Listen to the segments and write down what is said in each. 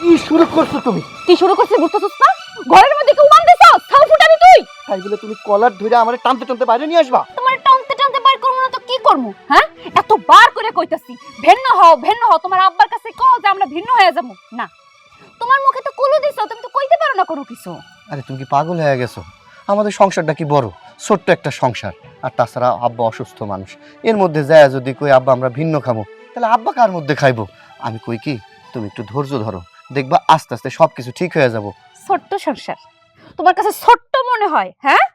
কি শুরু করছো তুমি? কি শুরু করছিস বুঝতেছিস না? ঘরের মধ্যে কেউ মান দিছস, ছাউ ফুটাবি তুই। তাই বলে তুমি কলার ধরে আমারে টানতে টানতে বাইরে নিয়ে আসবা? তোমার টানতে টানতে বাইর করব না তো কি করব? হ্যাঁ, এত বার করে কইতাছি ভিন্ন হও ভিন্ন হও, তোমার আব্বার কাছে কও যে আমরা ভিন্ন হয়ে যাবো না। তোমার মুখে তো কুলু দিছো, তুমি তো কইতে পারো না কোনো কিছু। আরে তুমি কি পাগল হয়ে গেছো? আমাদের সংসারটা কি বড়? ছোট্ট একটা সংসার। আর তাছাড়া আব্বা অসুস্থ মানুষ, এর মধ্যে যায় যদি কই আব্বা আমরা ভিন্ন খাবো, তাহলে আব্বা কার মধ্যে খাইবো? আমি কই কি, তুমি একটু ধৈর্য ধরো, দেখবা আস্তে আস্তে সবকিছু ঠিক হয়ে যাবো। ছোট্ট সংসার তোমার কাছে ছোট্ট মনে হয়? হ্যাঁ,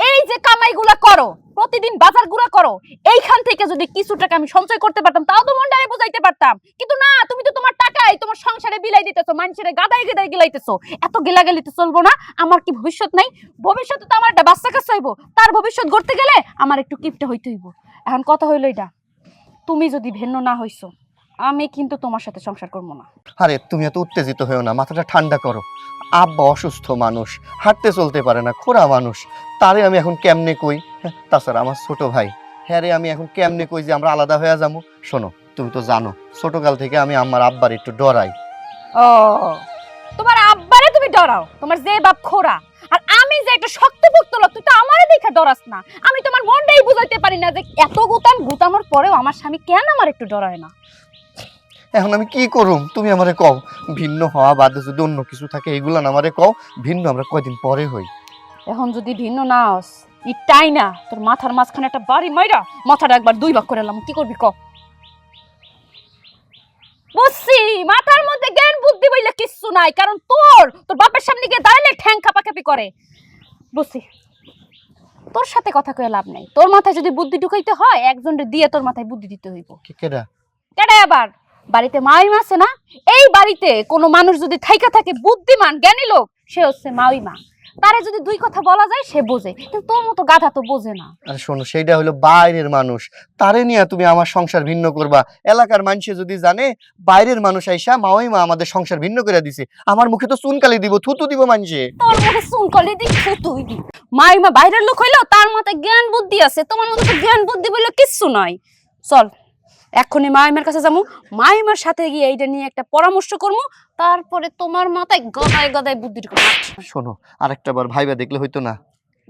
এই যে কামাইগুলা করো, প্রতিদিন বাজারগুলা করো, এইখান থেকে যদি কিছু টাকা আমি সঞ্চয় করতে পারতাম তাও তো মনটারে বুঝাইতে পারতাম। কিন্তু না, তুমি তো তোমার টাকাই তোমার সংসারে বিলাই দিতেছো, মানুষের গাদাই গাদাই গিলাইতেছো। এত গিলাগালিতে চলবো না। আমার কি ভবিষ্যৎ নাই? ভবিষ্যতে তো আমার একটা বাচ্চা কাচ্চা হইব, তার ভবিষ্যৎ গড়তে গেলে আমার একটু কিপটে হইতে হইব। এখন কথা হইল এটা, তুমি যদি ভিন্ন না হইছো, আমি কিন্তু তোমার সাথে সংসার করবো না। আরে তুমি এত উত্তেজিত হয়েও না, মাথাটা ঠান্ডা করো। আব্বা অসুস্থ মানুষ, হাঁটতে চলতে পারে না, খোড়া মানুষ, তারে আমি এখন কেমনে কই? তাছাড়া আমার ছোট ভাই, হ্যাঁ রে, আমি এখন কেমনে কই যে আমরা আলাদা হয়ে যাবো? শোনো, তুমি তো জানো ছোটকাল থেকে আমি আমার আব্বার একটু ডরাই। ও, তোমার আব্বারে তুমি ডরাও, তোমার যে বাপ খোরা। আর আমি যে একটা শক্তপোক্ত লোক, তুই তো আমারে দেখে ডরাস না। আমি তোমার মনটাই বুঝাইতে পারি না যে এত গুতানোর পরেও আমার স্বামী কেন আমার একটু ডরায় না। এখন আমি কি করুম? তুমি আমারে কও, ভিন্ন হওয়া বাদে যদি অন্য কিছু থাকে এগুলা না আমারে কও, ভিন্ন আমরা কয়দিন পরে হই। এখন যদি ভিন্ন না হস, ইটাই না তোর মাথার মাঝখানে একটা বাড়ি মাইরা মাথাটা একবার দুই ভাগ করে এলাম, কি করবি ক? বুঝছি, মাথার মধ্যে জ্ঞান বুদ্ধি বইলে কিচ্ছু নাই, কারণ তোর বাপের সামনে গিয়ে দাঁড়ালে ঠ্যাং খাপাখাপি করে। বুঝছি, তোর সাথে কথা কয়ে লাভ নাই। তোর মাথায় যদি বুদ্ধি ঢুকাইতে হয়, একজনের দিয়ে তোর মাথায় বুদ্ধি দিতে হইব। কেডা? কেডা আবার? বাড়িতে মাইমা আছে না? এই বাড়িতে কোনো মানুষ যদি থাইকা থাকে বুদ্ধিমান জ্ঞানী লোক, সে হচ্ছে মাইমা। তারে যদি দুই কথা বলা যায় সে বোঝে, কিন্তু তোর মতো গাধা তো বোঝে না। আরে শোনো, সেইটা হলো বাইরের মানুষ, তারে নিয়ে তুমি আমার সংসার ভিন্ন করবা? এলাকার মানুষে যদি জানে বাইরের মানুষ আইসা মাওই মা আমাদের সংসার ভিন্ন করে দিছে, আমার মুখে তো চুনকালি দিব, থুতু দিব মানুষে। তোর মুখে চুনকালি দি, তুই দি। মাইমা বাইরের লোক হইলো, তার মাথায় জ্ঞান বুদ্ধি আছে, তোমার মতো তো জ্ঞান বুদ্ধি বলে কিচ্ছু নাই। চল এখনই মাইমার কাছে যাবো, মাইমার সাথে গিয়ে এইটা নিয়ে একটা পরামর্শ করবো, তারপরে তোমার মাথায় গদায় গদায় বুদ্ধি ঢুকবে। শোনো, আরেকটা বার ভাইবা দেখলে হইতো না?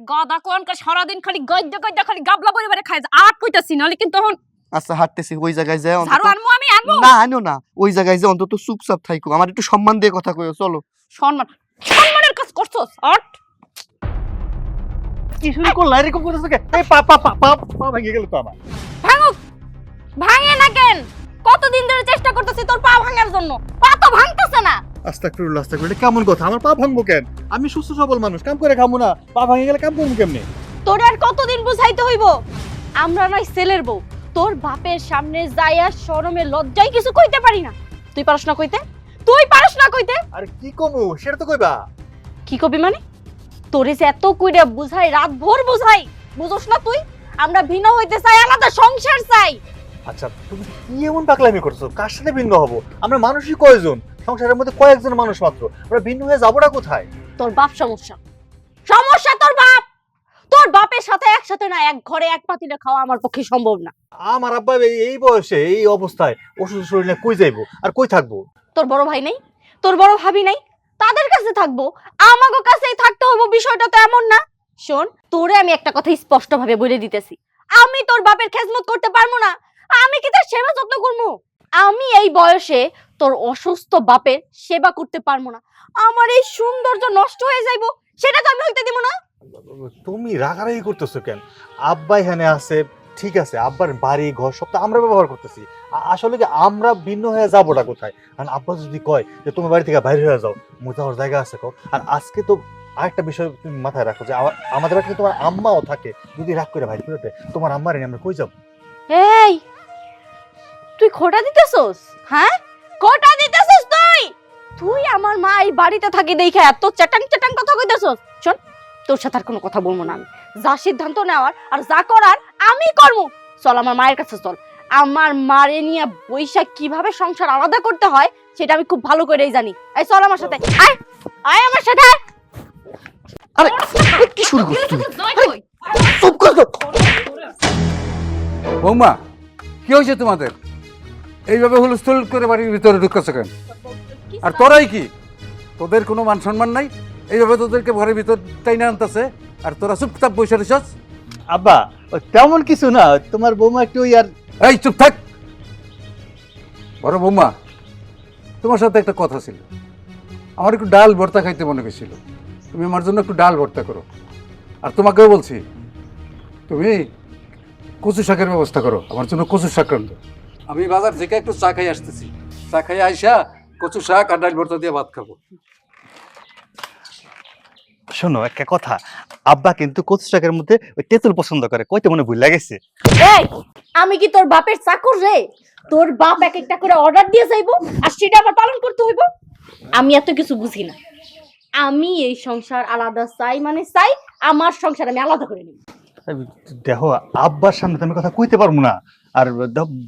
গদা কোনকার সারাদিন খালি গদ্দা গদ্দা খালি গাবলা পরিবারে খায়, আট কইতাছি নালে কিন্তু তখন আচ্ছা হাঁটতেছি, ওই জায়গায় যায় ঝাড়ু আনবো, আমি আনবো না, আনো না, ওই জায়গায় যে অন্তত চুপচাপ থাইকো, আমার একটু সম্মান দিয়ে কথা কইও। চলো। সম্মানের কাজ করছস? আট কি শুরু করলা এরকম করতেছ কে? এই পা পা পা পা পা ভেঙে গেল তো আমার। ভাঙুক, ভাঙে না কেন? কতদিন ধরে চেষ্টা করতেছি তোর পা ভাঙার জন্য, পা তো ভাঙতেছে না। আস্তাগফিরুল্লাহ আস্তাগফিরুল্লাহ, কেমন কথা? আমার পা ভাঙবো কেন? আমি সুস্থ সবল মানুষ, কাম করে খাবো না? পা ভাঙে গেলে কাম করবো কেমনে? তোর আর কতদিন বুঝাইতে হইব? আমরা নয় ছেলের বউ, তোর বাপের সামনে যাইয়া শরমে লজ্জায় কিছু কইতে পারি না। তুই পারস না কইতে? তুই পারস না কইতে? আরে কি কমু সেটা তো কইবা। কি কবি মানে? তোরে যে এত কইরা বুঝাই, রাত ভোর বুঝাই, বুঝোস না তুই? আমরা ভিন্ন হইতে চাই, আলাদা সংসার চাই। আচ্ছা তুমি কি এমন পাগলামি করছো? কার সাথে ভিন্ন হবো? আমরা মানুষই কয়জন? সংসারের মধ্যে কয়েকজন মানুষ মাত্র, আমরা ভিন্ন হয়ে যাবোটা কোথায়? তোর বাপ সমস্যা, সমস্যা তোর বাপ। তোর বাপের সাথে একসাথে না এক ঘরে এক পাতিলে খাওয়া আমার পক্ষে সম্ভব না। আমার আব্বা এই বয়সে এই অবস্থায় অসুস্থ শরীরে কই যাইবো আর কই থাকবো? তোর বড় ভাই নেই, তোর বড় ভাবি নাই, তাদের কাছে থাকবো, আমাগো কাছেই থাকতে হবো, বিষয়টা তো এমন না। শোন, তোরে আমি একটা কথা স্পষ্ট ভাবে বলে দিতেছি, আমি তোর বাপের খেজমত করতে পারবো না। আমি কি তার সেবা যত্ন করবো? আমি এই বয়সে তোর অসুস্থ বাপের সেবা করতে পারবো না। আমার এই সৌন্দর্য নষ্ট হয়ে যাইবো, সেটা তো আমি হইতে দিব না। তুমি রাগারাগি করতেছো কেন? আব্বা এখানে আছে, ঠিক আছে, আব্বার বাড়ি ঘর সব তো আমরা ব্যবহার করতেছি। আসলে কি আমরা ভিন্ন হয়ে যাবোটা কোথায়? কারণ আব্বা যদি কয় যে তোমার বাড়ি থেকে বাইরে হয়ে যাও, যাওয়ার জায়গা আছে কও। আর আজকে তো আরেকটা বিষয় তুমি মাথায় রাখো যে আমাদের বাড়িতে তোমার আম্মাও থাকে, যদি রাগ করে বাইরে ফেরোতে তোমার আম্মারে নিয়ে আমরা কই যাবো? এই তুই খোটা দিতেছস? হ্যাঁ, খোটা দিতেছস তুই? তুই আমার মা এই বাড়িতে থাকি দেখে এত চাটাং চাটাং কথা কইতেছস? শোন, তোর সাথে আর কোনো কথা বলবো না আমি। যা সিদ্ধান্ত নেওয়ার আর যা করার আমি করব। চল আমার মায়ের কাছে চল, আমার মারে নিয়ে বৈশাখ কিভাবে সংসার আলাদা করতে হয় সেটা আমি খুব ভালো করেই জানি। এই চল আমার সাথে, আয় আয় আমার সাথে। আরে কি শুরু করছো তুমি? চুপ করো। বৌমা, কি হয়েছে তোমাদের? এইভাবে হুলস্থুল করে বাড়ির ভিতরে ঢুকতেছো কেন? আর তোরাই কি, তোদের কোনো মান সম্মান নাই? এইভাবে তোদেরকে ঘরের ভিতর টাইনা আনতেছে আর তোরা চুপচাপ বসে রইছস। আব্বা ওই তেমন কিছু না, তোমার বৌমা একটু ইয়ার। এই চুপ থাক। বড় বৌমা, তোমার সাথে একটা কথা ছিল। আমার একটু ডাল ভর্তা খাইতে মনে হয়েছিল, তুমি আমার জন্য একটু ডাল ভর্তা করো। আর তোমাকেও বলছি, তুমি কচু শাকের ব্যবস্থা করো, আমার জন্য কচু শাক রান্ধো। আমি বাজার থেকে একটু চা খাই আসতেছি, চা খাই আইসা কচু শাক আর ডাল ভর্তা দিয়ে ভাত খাবো। শোনো একটা কথা, আব্বা কিন্তু কচু শাকের মধ্যে ওই তেঁতুল পছন্দ করে, কইতে মনে ভুল লাগেছে। এই আমি কি তোর বাপের চাকর রে? তোর বাপ এক একটা করে অর্ডার দিয়ে যাইবো আর সেটা আবার পালন করতে হইব? আমি এত কিছু বুঝি না। আমি এই সংসার আলাদা চাই, মানে চাই আমার সংসার আমি আলাদা করে নিব। দেখো আব্বার সামনে তো আমি কথা কইতে পারবো না, আর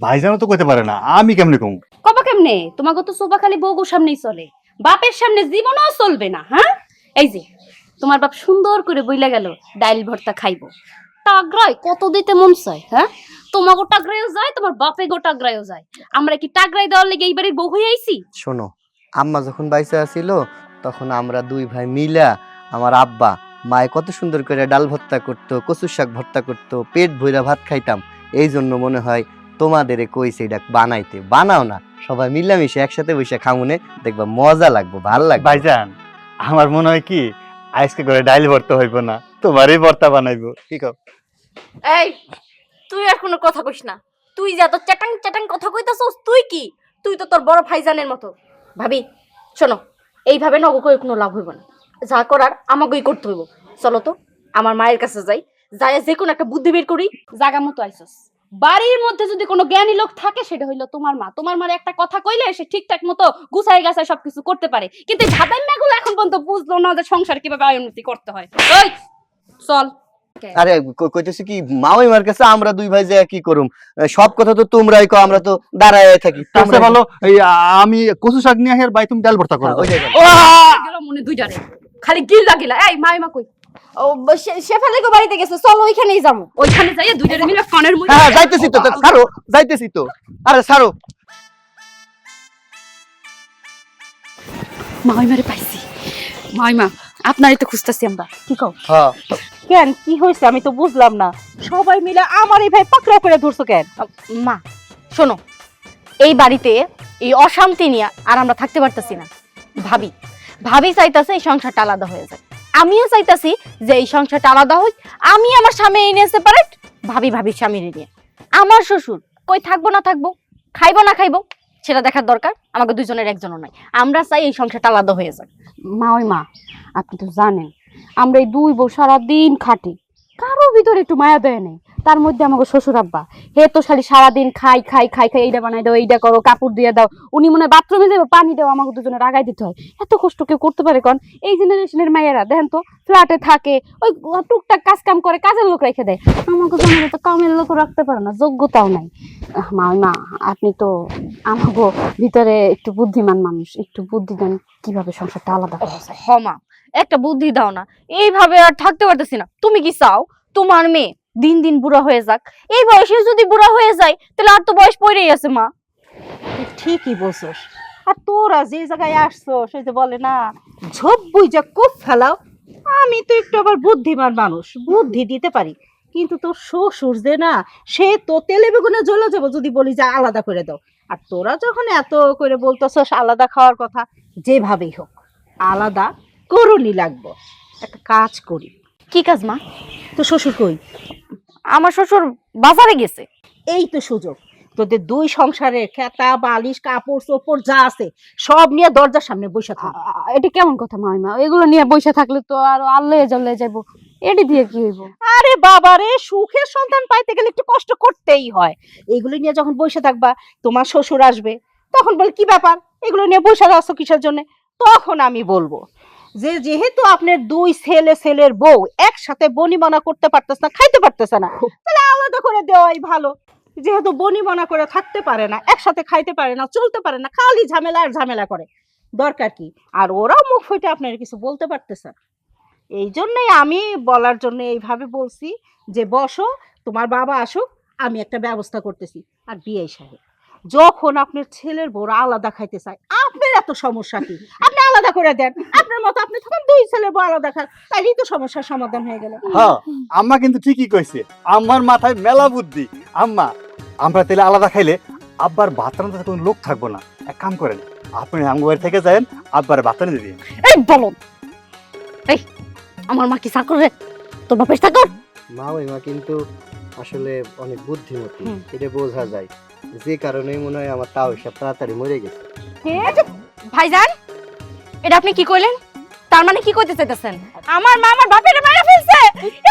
ভাইজানও তো কইতে পারে না, আমি কেমনে কম? কবা কেমনে? তোমাকে তো সোফা খালি বউগুর সামনেই চলে, বাপের সামনে জীবনও চলবে না। হ্যাঁ, এই যে তোমার বাপ সুন্দর করে বইলা গেল ডাইল ভর্তা খাইবো, টাগরাই কত দিতে মন চায়? হ্যাঁ, তোমাকে টাগরাইও যায়, তোমার বাপে গো টাগরাইও যায়। আমরা কি টাগরাই দেওয়ার লেগে এই বাড়ির বউ হয়ে আইছি? শোনো, আম্মা যখন বাইসে আসিল তখন আমরা দুই ভাই মিলা, আমার আব্বা মায়ে কত সুন্দর করে ডাল ভর্তা করতো, কচুর শাক ভর্তা করতো, পেট ভইরা ভাত খাইতাম। এই জন্য মনে হয় তোমাদের কইছে এটা বানাইতে। বানাও না, সবাই মিলামিশে একসাথে বসে খামুনে, দেখবা মজা লাগবে, ভাল লাগবে। ভাইজান আমার মনে হয় কি আজকে করে ডাইল ভর্তা হইব না, তোমারই ভর্তা বানাইবো, কি কও? এই তুই আর কোনো কথা কইস না। তুই যা তো চ্যাটাং চ্যাটাং কথা কইতাছস, তুই কি? তুই তো তোর বড় ভাইজানের মতো। ভাবি শোনো, এইভাবে নগো কই কোনো লাভ হইব না। যা করার আমাকেই করতে হইব। চলো তো আমার মায়ের কাছে যাই, যাই যে কোনো একটা বুদ্ধি বের করি। জায়গা মতো আইছস, বাড়ির মধ্যে যদি কোনো জ্ঞানী লোক থাকে সেটা হইলো তোমার মা। তোমার মার একটা কথা কইলে সে ঠিকঠাক মতো গুছাই গাছায় সবকিছু করতে পারে, কিন্তু ভাবেন না গুলো এখন পর্যন্ত বুঝলো না যে সংসার কিভাবে উন্নতি করতে হয়। ওই চল। আরে কইতেছি কি, মাওই মার কাছে আমরা দুই ভাই যে কি করুম? সব কথা তো তোমরাই কও, আমরা তো দাঁড়ায় থাকি। তাহলে ভালো এই আমি কচু শাক নিয়ে আসি আর ভাই তুমি ডাল ভর্তা করো। ওই জায়গায়। গেল মনে দুইটারে খালি গিলা গিলা। এই মাইমা কই? ও শেফালি গো বাড়িতে গেছে, চলো ওইখানেই যাবো। ওইখানে যাইয়া দুইটারে মিলে কানের মুই। হ্যাঁ যাইতেছি তো, ছাড়ো, যাইতেছি তো। আরে ছাড়ো। মাইমারে পাইছি। মাইমা আপনারই তো খুঁজতেছি আমরা। কি কও? হ্যাঁ কেন কি হয়েছে আমি তো বুঝলাম না, সবাই মিলে আমার এই ভাই পাকড়াও করে ধরছো কেন? মা শোনো, এই বাড়িতে এই অশান্তি নিয়ে আর আমরা থাকতে পারতেছি না। ভাবি ভাবি চাইতাছে এই সংসারটা আলাদা হয়ে যায়, আমিও চাইতাছি যে এই সংসারটা আলাদা হোক। আমি আমার স্বামী নিয়ে সেপারেট, ভাবি ভাবির স্বামী নিয়ে। আমার শ্বশুর কই থাকবো না থাকবো, খাইবো না খাইবো সেটা দেখার দরকার আমাকে দুইজনের একজনও নাই। আমরা চাই এই সংসারটা আলাদা হয়ে যাক। মা ওই মা, আপনি তো জানেন আমরা এই দুই বউ সারাদিন খাটি, কারো ভিতরে একটু মায়া দয়া নেই। তার মধ্যে আমাকে শ্বশুর আব্বা হে তো খালি সারাদিন খাই খাই খাই খাই, এইটা বানাই দাও, এইটা করো, কাপড় দিয়ে দাও। উনি মনে হয় বাথরুমে যাবো, পানি দাও, আমাকে দুজনে রাগাই দিতে হয়। এত কষ্ট কেউ করতে পারে কন? এই জেনারেশনের মায়েরা দেখেন তো ফ্ল্যাটে থাকে, ওই টুকটাক কাজ কাম করে, কাজের লোক রেখে দেয়। আমাকে জন্য তো কামের লোক রাখতে পারে না, যোগ্যতাও নাই। মা মা, আপনি তো আমাকে ভিতরে একটু বুদ্ধিমান মানুষ, একটু বুদ্ধি দেন কিভাবে সংসারটা আলাদা করা যায়। হ মা, একটা বুদ্ধি দাও না, এইভাবে আর থাকতে পারতেছি না। তুমি কি চাও তোমার মেয়ে দিন দিন বুড়া হয়ে যাক? এই বয়সে যদি বুড়া হয়ে যায় তাহলে আর তো বয়স পড়েই আছে মা। ঠিকই বলছস, আর তোরা যে জায়গায় আসছো সে যে বলে না ঝোপ বুঝা কূপ ফেলাও। আমি তো একটু আবার বুদ্ধিমান মানুষ, বুদ্ধি দিতে পারি, কিন্তু তোর শ্বশুর যে না, সে তো তেলে বেগুনে জ্বলে যাবো যদি বলি যে আলাদা করে দাও। আর তোরা যখন এত করে বলতেছস আলাদা খাওয়ার কথা, যেভাবেই হোক আলাদা করুনি লাগবো। একটা কাজ করি। কি কাজ মা? তো শ্বশুর কই? আমার শ্বশুর বাজারে গেছে। এই তো সুযোগ, তোদের দুই সংসারে খেতা বালিশ কাপড় চোপড় যা আছে সব নিয়ে দরজার সামনে বসে থাক। এটা কেমন কথা মাইমা? এগুলো নিয়ে বসে থাকলে তো আর আল্লাহ জ্বলে যাবো, এটি দিয়ে কি হইব? আরে বাবা রে, সুখের সন্তান পাইতে গেলে একটু কষ্ট করতেই হয়। এগুলো নিয়ে যখন বসে থাকবা, তোমার শ্বশুর আসবে, তখন বল কি ব্যাপার এগুলো নিয়ে বসে আছো কিসের জন্য? তখন আমি বলবো যে যেহেতু আপনার দুই ছেলের বউ একসাথে বনিবনা করতে পারতেছ না, খাইতে পারতেছে না, তাহলে আলাদা করে দেওয়াই ভালো। যেহেতু বনিবনা করে থাকতে পারে না, একসাথে খাইতে পারে না, চলতে পারে না, খালি ঝামেলা আর ঝামেলা করে, দরকার কি? আর ওরাও মুখ ফুটে আপনার কিছু বলতে পারতেছে না। এই জন্যই আমি বলার জন্য এইভাবে বলছি যে বসো, তোমার বাবা আসুক, আমি একটা ব্যবস্থা করতেছি। আর বিয়ে সাহেব যখন আপনার ছেলের বড় আলাদা খাইতে চায় আপনার এত সমস্যা কি? আপনি আলাদা করে দেন, আপনার মতো আপনি তখন দুই ছেলের বড় আলাদা খান, তাইলেই তো সমস্যার সমাধান হয়ে গেল। হ্যাঁ, আম্মা কিন্তু ঠিকই কইছে, আমার মাথায় মেলা বুদ্ধি। আম্মা, আমরা তাহলে আলাদা খাইলে আব্বার ভাত রান্নাতে কোনো লোক থাকবো না। এক কাম করেন, আপনি আঙ্গুয়ার থেকে যান, আব্বার ভাত রান্না দিয়ে দিন। এই বলো, এই আমার মা কি চাকর রে? তোর বাপের চাকর? মা ওই মা কিন্তু আসলে অনেক বুদ্ধিমতী, হুম। এটা বোঝা যায়, যে কারণেই মনে হয় আমার তাও সব তাড়াতাড়ি মরে গেছে। ভাইজান, এটা আপনি কি কইলেন? তার মানে কি কইতে চাইতেছেন? আমার মা আমার বাপের মারা ফেলছে,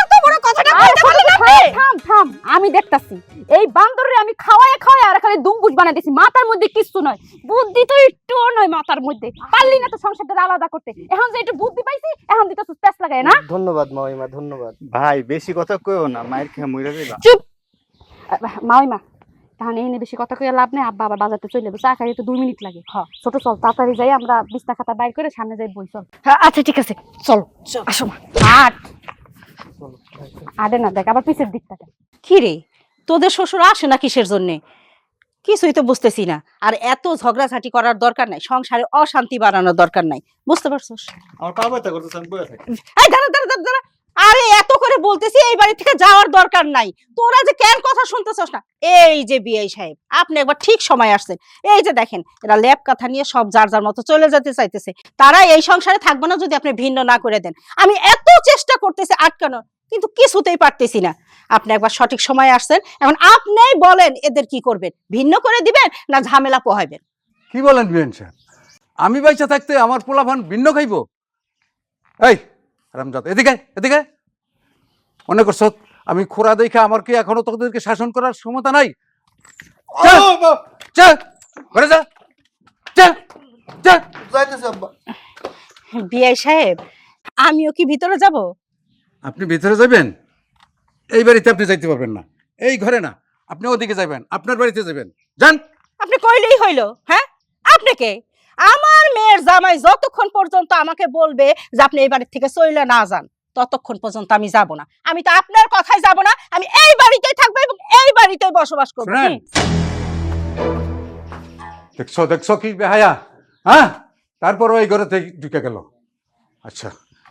এত বড় কথাটা কইতে পারলেন আপনি? থাম থাম, আমি দেখতাছি এই বান্দরে আমি খাওয়ায় খাওয়ায় আর খালি দুমবুজ বানাই দিছি, মাথার মধ্যে কিছু নয়, বুদ্ধি তো একটু নয় মাথার মধ্যে। পারলি না তো সংসারটা আলাদা করতে, এখন যে একটু বুদ্ধি পাইছি এখন দিতে পেছ লাগায় না। ধন্যবাদ মা ওই মা, ধন্যবাদ। ভাই বেশি কথা কইও না, মায়ের খেয়ে মরে যাইবা। চুপ মা ওই মা, তাহলে এনে বেশি কথা কইয়া লাভ নেই, আব্বা আবার বাজারতে চলে যাবে, চা খাইতে তো 2 মিনিট লাগে। হ্যাঁ ছোট চল, তাড়াতাড়ি যাই, আমরা বিছনা খাতা বাইর করে সামনে যাই বই। চল। আচ্ছা ঠিক আছে, চল আসো মা। আট আডে না, দেখ আবার পিছের দিকটা। কি রে, তোদের শ্বশুর আসে না কিসের জন্যে? কিছুই তো বুঝতেছি না। আর এত ঝগড়াঝাটি করার দরকার নাই, সংসারে অশান্তি বাড়ানোর দরকার নাই, বুঝতে পারছস? আমার পা ব্যথা করতেছে, আমি বসে থাকি। এই দাঁড়া দাঁড়া দাঁড়া দাঁড়া, আরে এত করে বলতেছি এই বাড়ি থেকে যাওয়ার দরকার নাই, তোরা যে কেন কথা শুনতেছস না? এই যে বিআই সাহেব, আপনি একবার ঠিক সময় আসছেন। এই যে দেখেন, এরা লেপ কাঁথা নিয়ে সব যার যার মতো চলে যেতে চাইতেছে, তারা এই সংসারে থাকবে না যদি আপনি ভিন্ন না করে দেন। আমি এত চেষ্টা করতেছি আটকানোর, কিন্তু কিছুতেই পারতেছি না। আপনি একবার সঠিক সময় আসছেন, এখন আপনিই বলেন এদের কি করবেন, ভিন্ন করে দিবেন না ঝামেলা পোহাইবেন? কি বলেন বিএন সাহেব, আমি বাইচা থাকতে আমার পোলাপান ভিন্ন খাইব? এই রামজাদ, এদিকে আয়, এদিকে আয়। মনে করছ আমি খোরা দেখে আমার কি এখনো তোদেরকে শাসন করার ক্ষমতা নাই? যা, যা, ঘরে যা, যা, যা। যাইতেছে আব্বা। বিআই সাহেব, আমিও কি ভিতরে যাব? আপনি ভিতরে যাবেন? এই বাড়িতে আপনি যাইতে পারবেন না, এই ঘরে না, আপনি ওদিকে যাবেন, আপনার বাড়িতে যাবেন, যান। আপনি কইলেই হইলো? হ্যাঁ, আপনি কে? আমার মেয়ের জামাই যতক্ষণ পর্যন্ত আমাকে বলবে যে আপনি এই বাড়ি থেকে চলে না যান, ততক্ষণ পর্যন্ত আমি যাব না। আমি তো আপনার কথাই যাব না, আমি এই বাড়িতেই থাকবো এবং এই বাড়িতেই বসবাস করবো। শুনেন, দেখছো দেখছো কি বেহায়া, হ্যাঁ? তারপর ওই ঘরে থেকে ঢুকে গেল। আচ্ছা,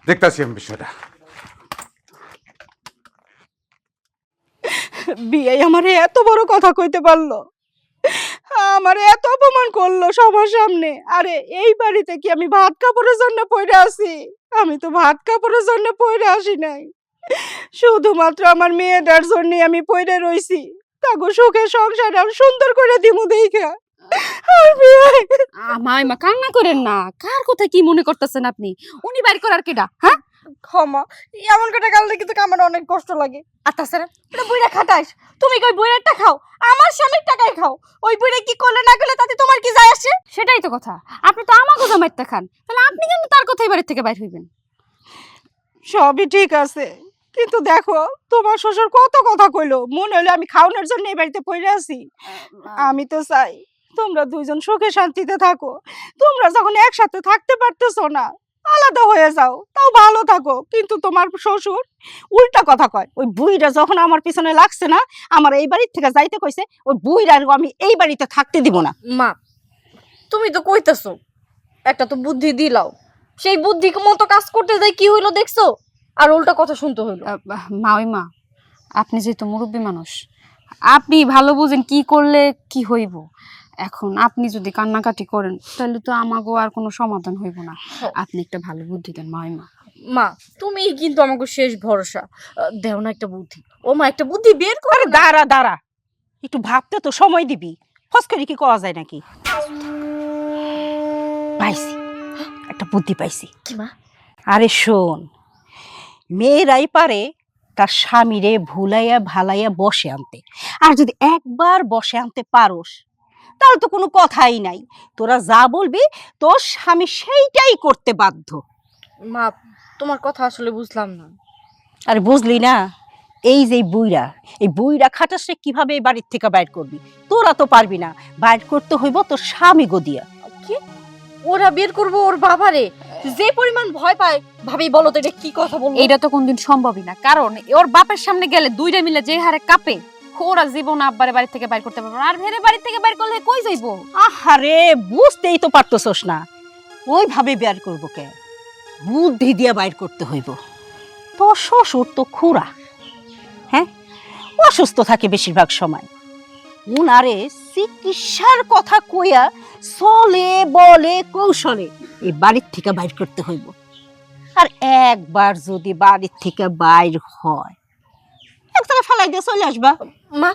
দেখতাছি আমি বিষয়টা। বিয়ে আমারে এত বড় কথা কইতে পারলো, আমারে এত অপমান করলো সবার সামনে। আরে এই বাড়িতে কি আমি ভাত কাপড়ের জন্য পড়ে আছি? আমি তো ভাত কাপড়ের জন্য পড়ে আসি নাই, শুধুমাত্র আমার মেয়েটার জন্যই আমি পড়ে রইছি, তাগো সুখে সংসার আর সুন্দর করে দিমু দেখা। আর বিয়ে আমায় মা কান্না করেন না, কার কথা কি মনে করতেছেন আপনি? উনি বাইর করার কেডা? হ্যাঁ ক্ষমা, এমন কথা কাললে কিন্তু আমার অনেক কষ্ট লাগে। আর তাছাড়া এটা বুইড়া খাটাস, তুমি কই বুইড়াটা খাও, আমার স্বামীর টাকায় খাও, ওই বুইড়া কি করলে না করলে তাতে তোমার কি যায় আসে? সেটাই তো কথা, আপনি তো আমাকে জামাইতে খান, তাহলে আপনি কিন্তু তার কথাই বাড়ি থেকে বাইর হইবেন। সবই ঠিক আছে, কিন্তু দেখো তোমার শ্বশুর কত কথা কইলো, মনে হলো আমি খাওয়ানোর জন্য এই বাড়িতে পড়ে আছি। আমি তো চাই তোমরা দুইজন সুখে শান্তিতে থাকো। তোমরা যখন একসাথে থাকতে পারতেছো না, আলাদা হয়ে যাও, তাও ভালো থাকো। কিন্তু তোমার শ্বশুর উল্টা কথা কয়, ওই বুইরা যখন আমার পিছনে লাগছে না, আমার এই বাড়ির থেকে যাইতে কইছে, ওই বুইরার আমি এই বাড়িতে থাকতে দিব না। মা তুমি তো কইতেছো, একটা তো বুদ্ধি দিলাও, সেই বুদ্ধি মতো কাজ করতে যাই কি হইলো দেখছো, আর উল্টা কথা শুনতে হইলো। মা ওই মা, আপনি যেহেতু মুরব্বী মানুষ, আপনি ভালো বুঝেন কি করলে কি হইব। এখন আপনি যদি কান্নাকাটি করেন তাহলে তো আমাগো আর কোনো সমাধান হইব না। আপনি একটা ভালো বুদ্ধি দেন মা। ওই মা, মা তুমি কিন্তু আমাকে শেষ ভরসা, দেও না একটা বুদ্ধি। ও মা, একটা বুদ্ধি বের করে। আরে দাঁড়া দাঁড়া, একটু ভাবতে তো সময় দিবি, ফস করে কি করা যায় নাকি? পাইছি, একটা বুদ্ধি পাইছি। কি মা? আরে শোন, মেয়েরাই পারে তার স্বামীরে ভুলাইয়া ভালাইয়া বসে আনতে, আর যদি একবার বসে আনতে পারোস তাহলে তো কোনো কথাই নাই, তোরা যা বলবি তোর স্বামী সেইটাই করতে বাধ্য। মা তোমার কথা আসলে বুঝলাম না। আরে বুঝলি না, এই যে এই বুইরা খাটাসে কিভাবে এই বাড়ির থেকে বাইর করবি? তোরা তো পারবি না, বাইর করতে হইব তোর স্বামী গদিয়া। কি ওরা বের করবো ওর বাবারে? যে পরিমাণ ভয় পায়, ভাবি বলো তো এটা কি কথা বলবো? এইটা তো কোনদিন সম্ভবই না, কারণ ওর বাপের সামনে গেলে দুইটা মিলে যে হারে কাঁপে, ওরা জীবন আব্বারে বাড়ি থেকে বাইর করতে পারবো না। আর ভেরে বাড়ি থেকে বাইর করলে কই যাইবো? আহারে বুঝতেই তো পারতেছস না, ওইভাবে বের করবো কে, বুদ্ধি দিয়ে বাইর করতে হইব। তোর শ্বশুর তো খুড়া, হ্যাঁ, অসুস্থ থাকে বেশিরভাগ সময়। উনারে চিকিৎসার কথা কইয়া চলে বলে কৌশলে এই বাড়ির থেকে বাইর করতে হইব। আর একবার যদি বাড়ির থেকে বাইর হয়, এক জায়গায় ফালাই দিয়ে চলে আসবা। মা,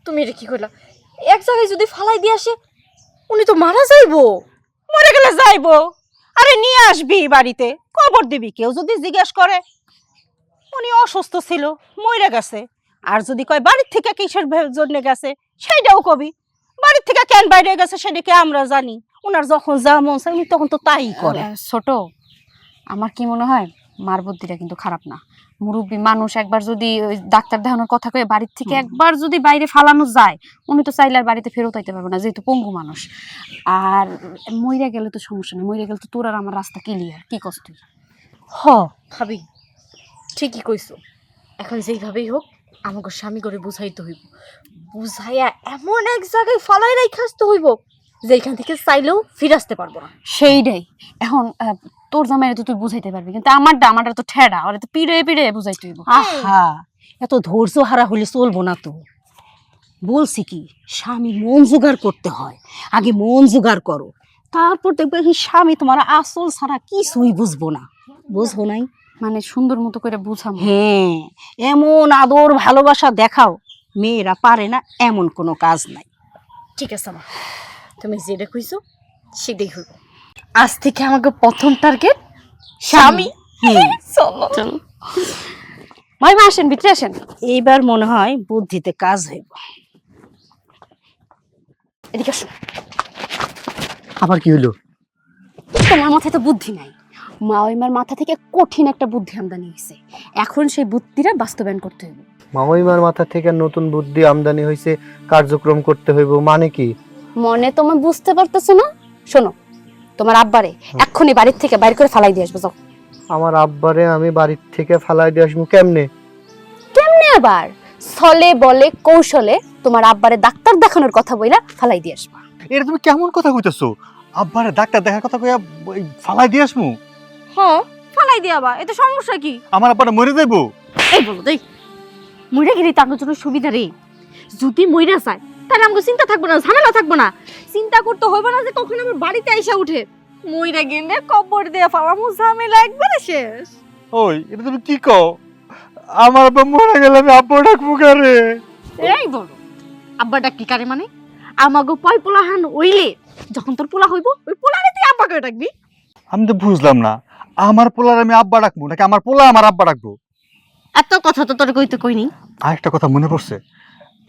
তুমি এটা কি করলা? এক জায়গায় যদি ফালাই দিয়ে আসে, উনি তো মারা যাইবো। মরে গেলে যাইবো, আরে নিয়ে আসবি বাড়িতে, খবর দিবি। কেউ যদি জিজ্ঞেস করে উনি অসুস্থ ছিল, মরে গেছে, আর যদি কয় বাড়ির থেকে কিসের জন্য গেছে, সেইটাও কবি। বাড়ির থেকে কেন বাইরে গেছে সেটাকে আমরা জানি। ওনার যখন যা মন চাই উনি তখন তো তাই করে। ছোট, আমার কি মনে হয় মার বুদ্ধিটা কিন্তু খারাপ না। মুরব্বী মানুষ একবার যদি ওই ডাক্তার দেখানোর কথা কয়ে বাড়ির থেকে একবার যদি বাইরে ফালানো যায়, উনি তো চাইলে আর বাড়িতে ফেরত আইতে পারবে না, যেহেতু পঙ্গু মানুষ। আর মইরা গেলে তো সমস্যা নেই, মইরা গেলে তো তোর আর আমার রাস্তা ক্লিয়ার। কি কষ্ট হ, ভাবি ঠিকই কইছো। এখন যেইভাবেই হোক আমাকে স্বামী করে বুঝাইতে হইব, বুঝাইয়া এমন এক জায়গায় ফালাই রাইখা আসতে হইব যেখান থেকে চাইলেও ফিরে আসতে পারবো না। সেইটাই। এখন তোর জামাইরে তো তুই বুঝাইতে পারবি, কিন্তু আমারটা তো ঠেড়া, ওরা তো পিড়ে পিড়ে বুঝাইতে হইব। আহা, এত ধৈর্য হারা হলে চলবো না তো। বলছি কি, স্বামী মন জোগাড় করতে হয়, আগে মন জোগাড় করো, তারপর দেখবে কি স্বামী তোমার আসল ছাড়া কিছুই বুঝবো না। বুঝবো নাই মানে সুন্দর মতো করে বুঝাম। হ্যাঁ, এমন আদর ভালোবাসা দেখাও, মেয়েরা পারে না এমন কোনো কাজ নাই। ঠিক আছে মা, তুমি যেটা কইছো সেটাই হইব। আজ থেকে আমাকে প্রথম টার্গেট স্বামী। হ্যাঁ, চলো চলো ভাই, মা আসেন, ভিতরে আসেন। এইবার মনে হয় বুদ্ধিতে কাজ হইব। এদিকে আসো। আবার কি হলো? তোমার মাথায় তো বুদ্ধি নাই। মা ওই মার মাথা থেকে কঠিন একটা বুদ্ধি আমদানি হয়েছে, এখন সেই বুদ্ধিটা বাস্তবায়ন করতে হইব। মামাইমার মাথা থেকে নতুন বুদ্ধি আমদানি হয়েছে, কার্যক্রম করতে হইব মানে কি? মনে তোমার বুঝতে পারতেছো না? শোনো, তোমার আব্বারে এক্ষুনি বাড়ির থেকে বাইর করে ফালাই দিয়ে আসবো। যাও। আমার আব্বারে আমি বাড়ির থেকে ফালাই দিয়ে আসবো কেমনে? কেমনে আবার? ছলে বলে কৌশলে তোমার আব্বারে ডাক্তার দেখানোর কথা বইলা ফালাই দিয়ে আসবা। এটা তুমি কেমন কথা কইতেছো? আব্বারে ডাক্তার দেখার কথা কইয়া ফালাই দিয়ে আসমু? হ্যাঁ, ফালাই দিয়াবা, এতে সমস্যা কি? আমার আব্বাটা মরে যাইবো? এই বলো দেই, মইরা গেলে তার জন্য সুবিধা রে। যদি মইরা যায় তাহলে আমাকে চিন্তা থাকবো না, ঝামেলা থাকবো না। চিন্তা করতে হইব না যে কখন আমার বাড়িতে আইসা উঠে। মইরা গেলে কবর দিয়ে ফালামু, ঝামেলা একবারে শেষ। ওই এটা তুমি কি কও? আমার আব্বা মরে গেলে আমি আব্বা ডাকবো কারে? এই বলো, আব্বা ডাকি কারে মানে? আমাগো পয় পোলাহান ওইলে যখন তোর পোলা হইব, ওই পোলারে তুই আব্বাকে ডাকবি। আমি তো বুঝলাম না, আমার পোলার আমি আব্বা ডাকবো নাকি আমার পোলা আমার আব্বা ডাকবো? এত কথা তো তোর কইতে কইনি। আর একটা কথা মনে পড়ছে,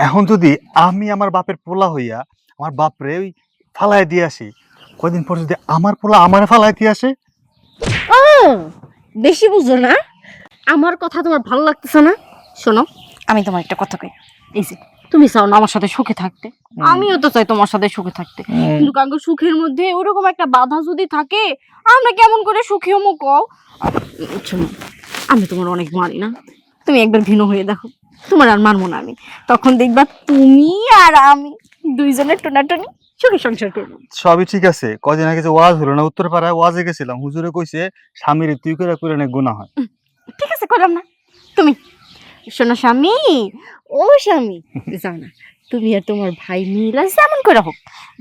এখন যদি আমি আমার বাপের পোলা হইয়া আমার বাপরে ওই ফালাই দিয়ে আসি, কয়দিন পর যদি আমার পোলা আমারে ফালাই দিয়ে আসে? ও, বেশি বুঝো না। আমার কথা তোমার ভালো লাগতেছে না? শোনো, আমি তোমার একটা কথা কই। এই যে তুমি চাও না আমার সাথে সুখে থাকতে, আমিও তো চাই তোমার সাথে সুখে থাকতে, কিন্তু কাঙ্গ সুখের মধ্যে ওরকম একটা বাধা যদি থাকে, আমরা কেমন করে সুখী হমো কও? শোনো, আমি তোমার অনেক মানি না, তুমি একবার ভিন্ন হয়ে দেখো, তোমার আর মানবো না আমি। তখন দেখবা তুমি আর আমি দুইজনের টোনাটনি সুখে সংসার করবো। সবই ঠিক আছে, কদিন আগে যে ওয়াজ হলো না, উত্তর পাড়ায় ওয়াজে গেছিলাম, হুজুরে কইছে স্বামীর তুই করে করে না গুনাহ হয়। ঠিক আছে, করলাম না। তুমি শোনো স্বামী, ও স্বামী, যাও না, তুমি আর তোমার ভাই মিলা যেমন করে হোক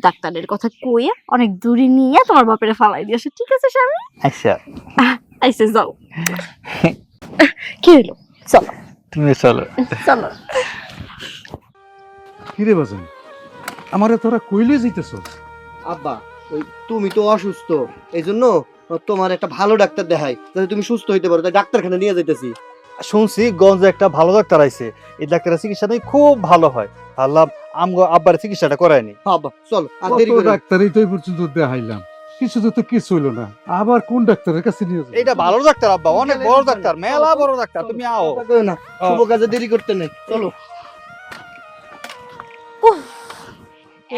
ডাক্তারের কথা কইয়া অনেক দূরে নিয়ে তোমার বাপের ফালাই দিয়ে আসো। ঠিক আছে স্বামী? আচ্ছা আইসে যাও। কি হলো? চলো তুমি চলো। চলো। কিরে বাজান, আমারে তোরা কইলে যাইতেছ? আব্বা, ওই তুমি তো অসুস্থ, এই জন্য তোমার একটা ভালো ডাক্তার দেখাই, যাতে তুমি সুস্থ হইতে পারো, তাই ডাক্তারখানা নিয়ে যাইতেছি। শুনছি গঞ্জে একটা ভালো ডাক্তার আইছে, এই ডাক্তারের চিকিৎসা নাকি খুব ভালো হয়। আল্লাহ আমগো আব্বার চিকিৎসাটা করায়নি। আব্বা চল, আর দেরি কত করে ডাক্তারই তো এই পর্যন্ত দেখাইলাম, কিছু তো কিছু হইলো না। আবার কোন ডাক্তারের কাছে নিয়ে যাবো? এটা ভালো ডাক্তার আব্বা, অনেক বড় ডাক্তার, মেলা বড় ডাক্তার। তুমি আও না, শুভ কাজে দেরি করতে নেই, চলো।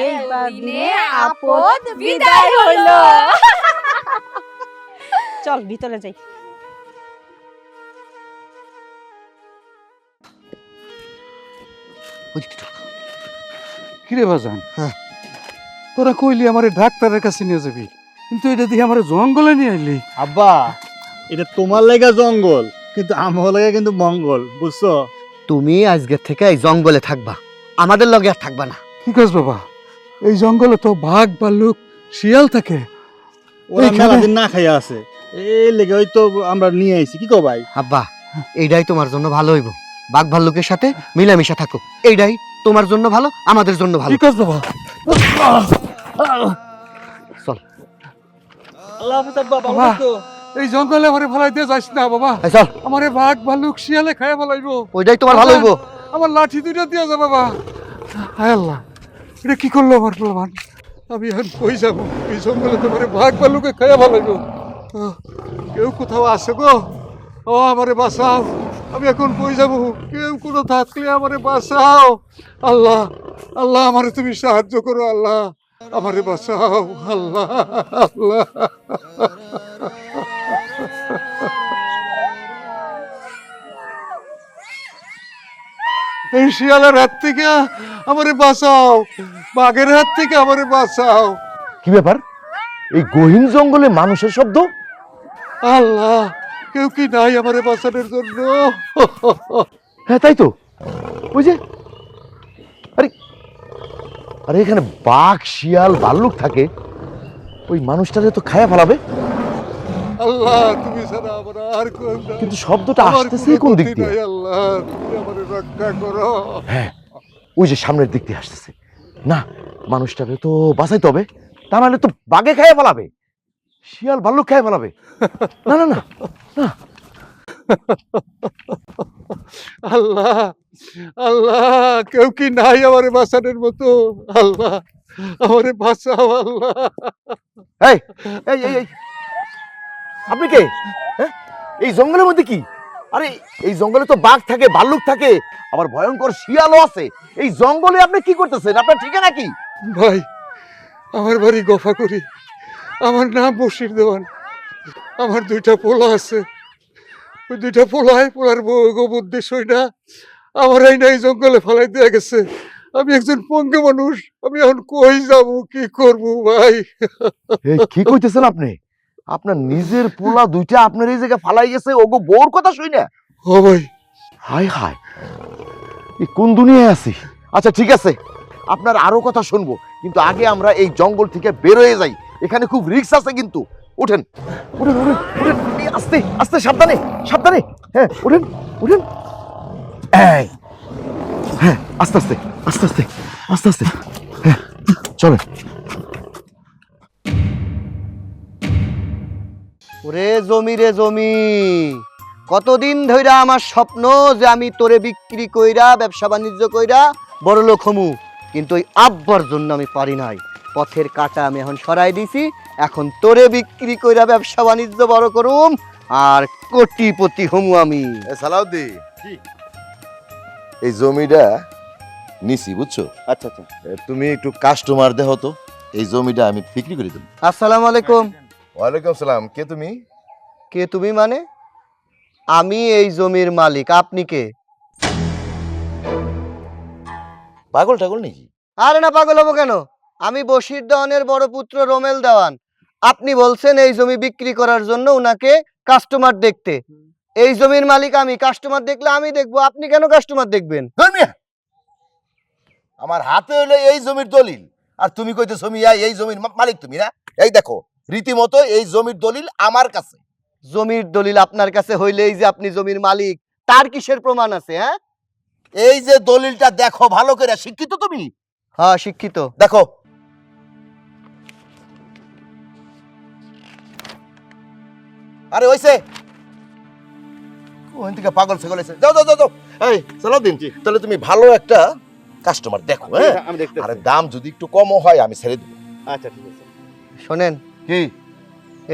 এইবার দিনে আপদ বিদায় হইলো। চল ভিতরে যাই। কিরে বাজান, হ্যাঁ। তোরা কইলি আমারে ডাক্তারের কাছে নিয়ে যাবি, কিন্তু এটা দিয়ে আমার জঙ্গলে নিয়ে আইলি। আব্বা এটা তোমার লাগা জঙ্গল, কিন্তু আমার লাগা কিন্তু মঙ্গল, বুঝছো? তুমি আজকের থেকে এই জঙ্গলে থাকবা, আমাদের লগে আর থাকবা না। কি কাজ বাবা? এই জঙ্গলে তো বাঘ ভাল্লুক শিয়াল থাকে। ওরা এইখানে- মেলা দিন না খাইয়া আছে, এই লেগে ওই তো আমরা নিয়ে আইছি। কি কো ভাই? আব্বা এইটাই তোমার জন্য ভালো হইব, বাঘ ভাল্লুকের সাথে মিলামিশা থাকো, এইটাই তোমার জন্য ভালো, আমাদের জন্য ভালো। কি কাজ বাবা? চল আল্লাহ হাফেজ আব্বা, ভালো বাবা। থাকো। এই জঙ্গলে আমারে ফেলাই দিয়ে যাইস না বাবা, এই চল, আমারে বাঘ ভাল্লুক শিয়ালে খাইয়া ফেলাইবো। ওইটাই তোমার ভালো হইব। আমার লাঠি দুইটা দিয়ে যা বাবা। হায় আল্লাহ, এটা কি করলো আমার প্রমাণ? আমি এখন কই যাবো? এই জঙ্গলে তো আমারে বাঘ ভাল্লুকে খাইয়া ফেলাইবো। কেউ কোথাও আছে গো? ও আমারে বাঁচাও, আমি এখন কই যাবো? কেউ কোনো থাকলে আমারে বাঁচাও। আল্লাহ আল্লাহ, আমারে তুমি সাহায্য করো আল্লাহ, আমারে বাঁচাও আল্লাহ আল্লাহ। এই শিয়ালের হাত থেকে আমারে বাঁচাও, বাঘের হাত থেকে আমারে বাঁচাও। কি ব্যাপার? এই গহীন জঙ্গলে মানুষের শব্দ? আল্লাহ, কেউ কি নাই আমারে বাঁচানোর জন্য? হ্যাঁ তাই তো, ওই যে আরে আরে এখানে বাঘ শিয়াল ভাল্লুক থাকে, ওই মানুষটারে তো খায়া ফেলাবে। আল্লাহ, তুমি ছাড়া আমার আর কেউ নাই। কিন্তু শব্দটা আমার আসতেছে কোনো কোন দিক গতি দিয়ে? নাই, আল্লাহ তুমি আমারে রক্ষা করো। হ্যাঁ, ওই যে সামনের দিক দিয়ে আসতেছে। না, মানুষটাকে তো বাঁচাইতে হবে, তা নাহলে তো বাঘে খায়া ফেলাবে, শিয়াল ভাল্লুক খায়া ফেলাবে। না না না, আল্লাহ আল্লাহ, কেউ কি নাই আমারে বাঁচানোর মতো? আল্লাহ আমারে বাঁচাও আল্লাহ। এই এই এই এই, আপনি কে? হ্যাঁ, এই জঙ্গলের মধ্যে কি? আরে এই জঙ্গলে তো বাঘ থাকে, ভাল্লুক থাকে, আবার ভয়ঙ্কর শিয়ালও আছে। এই জঙ্গলে আপনি কি করতেছেন? আপনার ঠিকানা কি? ভাই, আমার বাড়ি গফা করি, আমার নাম বশির দেওয়ান। আমার দুইটা পোলা আছে, ওই দুইটা পোলার বুদ্ধি সইনা আমার এই নাই জঙ্গলে ফেলাই দিয়ে গেছে। আমি একজন পঙ্গু মানুষ, আমি এখন কই যাব, কি করব ভাই? এই কি কইতেছেন আপনি? আপনার নিজের পোলা দুইটা আপনার এই জায়গায় ফালাই গেছে ওগো বউর কথা শুই না? ও ভাই, হায় হায়, এই কোন দুনিয়ায় আছি? আচ্ছা ঠিক আছে, আপনার আরো কথা শুনবো, কিন্তু আগে আমরা এই জঙ্গল থেকে বের হয়ে যাই, এখানে খুব রিস্ক আছে কিন্তু। উঠেন উঠেন উঠেন উঠেন, এই আস্তে আস্তে, সাবধানে সাবধানে। হ্যাঁ উঠেন উঠেন, এই হ্যাঁ, আস্তে আস্তে আস্তে আস্তে আস্তে আস্তে, হ্যাঁ চলেন। ওরে জমি রে জমি, কতদিন ধইরা আমার স্বপ্ন যে আমি তোরে বিক্রি কইরা ব্যবসা বাণিজ্য কইরা বড় লোক হমু, কিন্তু ওই আব্বার জন্য আমি পারি নাই। পথের কাটা আমি এখন সরাই দিছি, এখন তোরে বিক্রি কইরা ব্যবসা বাণিজ্য বড় করুম আর কোটিপতি হমু আমি। সালাউদ্দিন, এই জমিটা নিছি বুঝছো? আচ্ছা আচ্ছা, তুমি একটু কাস্টমার দেখো তো, এই জমিটা আমি বিক্রি করে দেবো। আসসালামু আলাইকুম। ওয়ালাইকুম সালাম। কে তুমি? কে তুমি মানে? আমি এই জমির মালিক, আপনি কে? পাগল টাগল নাকি? আরে না, পাগল হবো কেন? আমি বশির দেওয়ানের বড় পুত্র রোমেল দেওয়ান। আপনি বলছেন এই জমি বিক্রি করার জন্য উনাকে কাস্টমার দেখতে। এই জমির মালিক আমি, কাস্টমার দেখলে আমি দেখবো, আপনি কেন কাস্টমার দেখবেন? ধুর মিয়া! আমার হাতে হইলো এই জমির দলিল, আর তুমি কইতেছো মিয়া এই জমির মালিক তুমি না? এই দেখো, রীতিমতো এই জমির দলিল আমার কাছে। জমির দলিল আপনার কাছে হইলেই যে আপনি জমির মালিক, তার কিসের প্রমাণ আছে? হ্যাঁ এই যে দলিলটা দেখো ভালো করে, শিক্ষিত তুমি? হ্যাঁ শিক্ষিত। দেখো, আরে ওইসে কোন থেকে পাগল ছাগল এসে, যাও যাও যাও যাও। এই সালাউদ্দিন, তাহলে তুমি ভালো একটা কাস্টমার দেখো, হ্যাঁ? আমি দেখতে। আরে দাম যদি একটু কমও হয় আমি ছেড়ে দেবো। আচ্ছা ঠিক আছে। শোনেন, কি?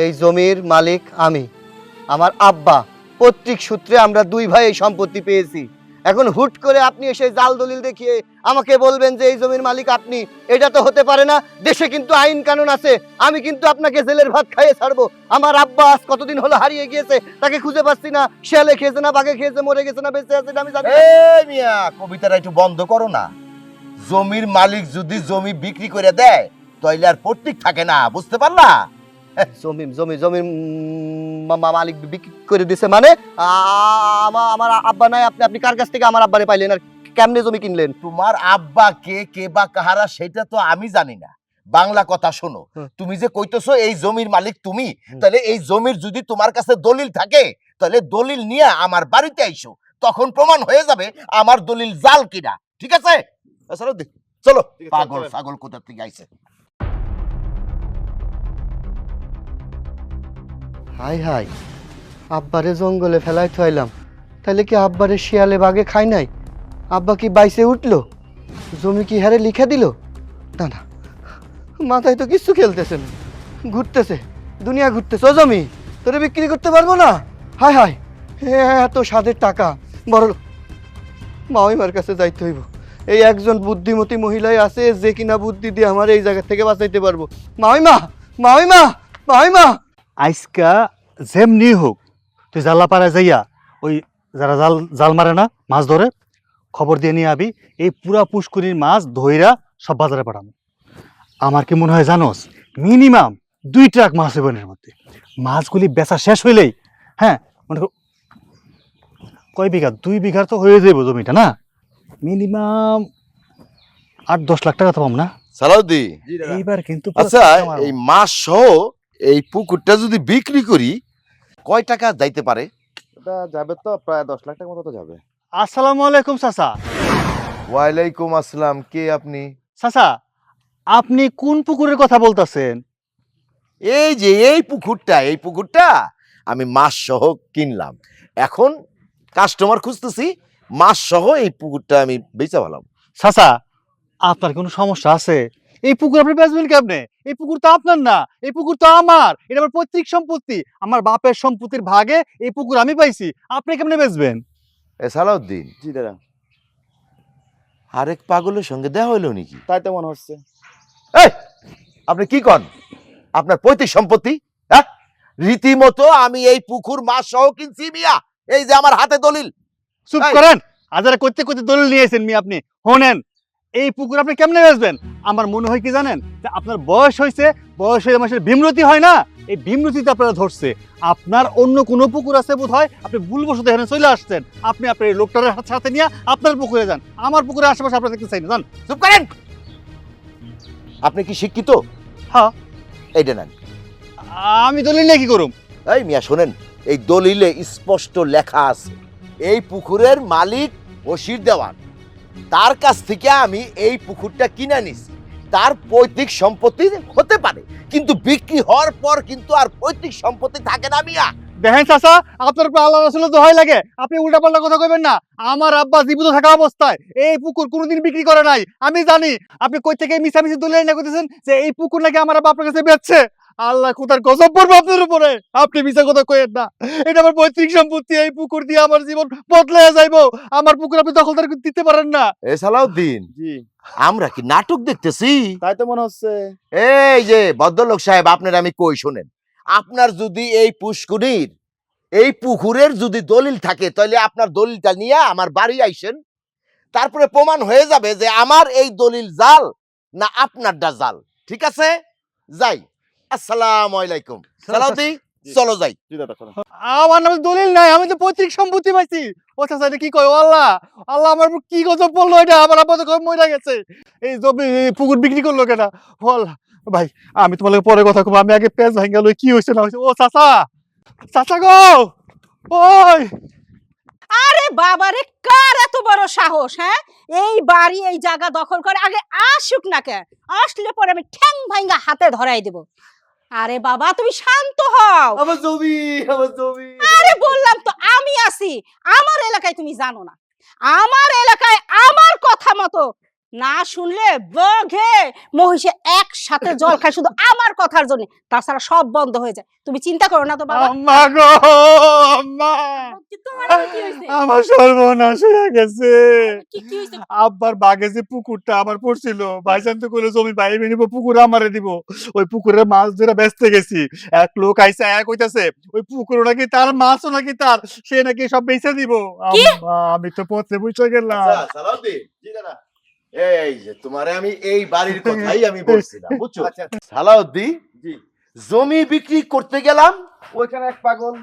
এই জমির মালিক আমি, আমার আব্বা পৈতৃক সূত্রে আমরা দুই ভাই এই সম্পত্তি পেয়েছি। এখন হুট করে আপনি এসে জাল দলিল দেখিয়ে আমাকে বলবেন যে এই জমির মালিক আপনি, এটা তো হতে পারে না। দেশে কিন্তু আইন কানুন আছে, আমি কিন্তু আপনাকে জেলের ভাত খাইয়ে ছাড়বো। আমার আব্বা আজ কতদিন হলো হারিয়ে গিয়েছে, তাকে খুঁজে পাচ্ছি না। শিয়ালে খেয়েছে না বাঘে খেয়েছে, মরে গেছে না বেঁচে আছে আমি জানি না। এই মিয়া কবিতাটা একটু বন্ধ করো না। জমির মালিক যদি জমি বিক্রি করে দেয় তাইলে আর পট্টিক থাকে না, বুঝতে পারলা? জমি জমি জমির মালিক বিক্রি করে দিছে মানে? আমার আব্বা নাই, আপনি কার কাছ থেকে আমার আব্বারে পাইলেন আর কেমনে জমি কিনলেন? তোমার আব্বা কে বা কাহারা সেটা তো আমি জানি না। বাংলা কথা শোনো, তুমি যে কইতেছো এই জমির মালিক তুমি, তাহলে এই জমির যদি তোমার কাছে দলিল থাকে তাহলে দলিল নিয়ে আমার বাড়িতে আইসো, তখন প্রমাণ হয়ে যাবে আমার দলিল জাল কিনা। ঠিক আছে? চলো, পাগল ছাগল কোথা থেকে আইছে। হাই হাই, আব্বারে জঙ্গলে ফেলাই থইলাম, তাহলে কি আব্বারে শিয়ালে বাঘে খাই নাই? আব্বা কি বাইসে উঠলো? জমি কি হারে লিখে দিল? না না, মাথায় তো কিচ্ছু খেলতেছে না, ঘুরতেছে, দুনিয়া ঘুরতেছে। ও জমি তোরে বিক্রি করতে পারবো না? হাই হাই, এত স্বাদের টাকা, বড় মাওইমার কাছে যাইতে হইব। এই একজন বুদ্ধিমতী মহিলাই আছে যে কিনা বুদ্ধি দিয়ে আমার এই জায়গা থেকে বাঁচাইতে পারবো। মাওইমা, মাওইমা, মাওইমা। আজকা যেমনি হোক তুই জাল্লা পাড়ায় যাইয়া ওই যারা জাল মারে না, মাছ ধরে, খবর দিয়ে নিয়ে আবি। এই পুরা পুষ্করির মাছ ধইরা সব বাজারে পাঠাবো। আমার কি মনে হয় জানোস, মিনিমাম 2 ট্রাক মাছ হবে এর মধ্যে। মাছগুলি বেচা শেষ হইলেই, হ্যাঁ মনে কর কয় বিঘা, 2 বিঘার তো হয়ে যাইব জমিটা না, মিনিমাম 8-10 লাখ টাকা তো পাবো না? সালাউদ্দি, এইবার কিন্তু আচ্ছা এই মাছ সহ এই পুকুরটা যদি বিক্রি করি কয় টাকা যাইতে পারে? এটা যাবে তো প্রায় 10 লাখ টাকার মতো তো যাবে। আসসালামু আলাইকুম চাচা। ওয়ালাইকুম আসসালাম, কে আপনি? চাচা, আপনি কোন পুকুরের কথা বলতেছেন? এই যে এই পুকুরটা আমি মাছ সহ কিনলাম, এখন কাস্টমার খুঁজতেছি, মাছ সহ এই পুকুরটা আমি বেচা ভালাম। চাচা, আপনার কোনো সমস্যা আছে? এই পুকুর আপনি বেচবেন কেমনে? এই পুকুর তো আপনার না, এই পুকুর তো আমার, এটা আমার পৈতৃক সম্পত্তি, আমার বাপের সম্পত্তির ভাগে এই পুকুর আমি পাইছি, আপনি কেমনে বেচবেন? এ সালাউদ্দিন, জি দাদা, আরেক পাগলের সঙ্গে দেখা হইলো নাকি? তাই তো মনে হচ্ছে। এই আপনি কি কন? আপনার পৈতৃক সম্পত্তি? হ্যাঁ, রীতিমতো আমি এই পুকুর মাছ সহ কিনছি মিয়া, এই যে আমার হাতে দলিল। চুপ এই! করেন, আজারে করতে করতে দলিল নিয়েছেন মি আপনি। শোনেন, এই পুকুর আপনি কেমনে বেচবেন? আমার মনে হয় কি জানেন, যে আপনার বয়স হয়েছে, বয়স হয়ে মানুষের ভীমরতি হয় না, এই ভীমরতিতে আপনারা ধরছে। আপনার অন্য কোনো পুকুর আছে বোধ হয়, আপনি ভুলবশত এখানে চলে আসছেন। আপনি আপনার এই লোকটার সাথে নিয়ে আপনার পুকুরে যান, আমার পুকুরের আশেপাশে আপনারা দেখতে চাই না, যান। চুপ করেন। আপনি কি শিক্ষিত? হ্যাঁ। এইটা নেন। আমি দলিল নিয়ে কি করুম? এই মিয়া শোনেন, এই দলিলে স্পষ্ট লেখা আছে এই পুকুরের মালিক বশির দেওয়ান, তার কাছ থেকে আমি এই পুকুরটা কিনে নিছি। তার পৈতৃক সম্পত্তি হতে পারে, কিন্তু বিক্রি হওয়ার পর কিন্তু আর পৈতৃক সম্পত্তি থাকে না মিয়া। দেখেন চাচা, আপনার উপর আল্লাহ রাসূলের দোহাই লাগে, আপনি উল্টাপাল্টা কথা কইবেন না। আমার আব্বা জীবিত থাকা অবস্থায় এই পুকুর কোনোদিন বিক্রি করে নাই। আমি জানি আপনি কই থেকে মিছামিছি দলিল না করতেছেন যে এই পুকুর নাকি আমার আব্বা আপনার কাছে বেচছে। আল্লাহ কোথার গজব পড়বে আপনার উপরে। আপনি মিছা কথা কইেন না, এটা আমার পৈতৃক সম্পত্তি, এই পুকুর দিয়ে আমার জীবন বদলে যাইবো। আমার পুকুর আপনি দখলদার দিতে পারেন না। এ সালাউদ্দিন, জি আমরা কি নাটক দেখতেছি? তাই তো মনে হচ্ছে। এই যে ভদ্রলোক সাহেব, আপনার আমি কই শোনেন, আপনার যদি এই পুষ্করির এই পুকুরের যদি দলিল থাকে তাহলে আপনার দলিলটা নিয়ে আমার বাড়ি আইসেন, তারপরে প্রমাণ হয়ে যাবে যে আমার এই দলিল জাল না আপনারটা জাল। ঠিক আছে, যাই। আসসালামু আলাইকুম। সালাউদ্দিন, চলো যাই। জি দাদা, চলো। আমার নামে দলিল নাই, আমি তো পৈতৃক সম্পত্তি পাইছি। ও চাচা, এটা কি কয়? ও আল্লাহ, আল্লাহ আমার উপর কি গজব পড়লো এটা? আমার আব্বা তো মরে গেছে, এই জমি পুকুর বিক্রি করলো কেনা? ও আল্লাহ, ভাই আমি তোমার লগে পরে কথা কব, আমি আগে পেঁচ ভাঙ্গা লই কি হয়েছে না হয়েছে। ও চাচা, চাচা গো, ওই আরে বাবারে, কার এত বড় সাহস? হ্যাঁ, এই বাড়ি এই জায়গা দখল করে, আগে আসুক না কে, আসলে পরে আমি ঠ্যাং ভাঙ্গা হাতে ধরাই দেব। আরে বাবা, তুমি শান্ত হও। আমার জমি, আমার জমি। আরে বললাম তো আমি আছি। আমার এলাকায় তুমি জানো না, আমার এলাকায় আমার কথা মতো না শুনলে বঘে মহিষে একসাথে জল খায় শুধু আমার কথার জন্য, তাছাড়া সব বন্ধ হয়ে যায়। তুমি চিন্তা করো না তো বাবা। আম্মা গো আম্মা, তোমার আবার কি হইছে? আমার সর্বনাশ হয়ে গেছে। কি হইছে? আব্বার বাগে যে পুকুরটা আমার পড়ছিল, ভাইজান তো কইলো জমি বাইরে নিব, পুকুর আমারে দিব। ওই পুকুরে মাছ ধরে বেচতে গেছি, এক লোক আইসা এক কইতাছে ওই পুকুর নাকি তার, মাছও নাকি তার, সে নাকি সব বেচে দিব। আম্মা আমি তো পথে বুঝে গেলাম। আচ্ছা, সালাউদ্দিন, জি দাদা। এই যে তোমারে আমি এই বাড়ির কথাই আমি বলছিলাম, বুঝছো? সালাউদ্দিন, জি, জমি বিক্রি করতে গেলাম, ওইখানে এক পাগল,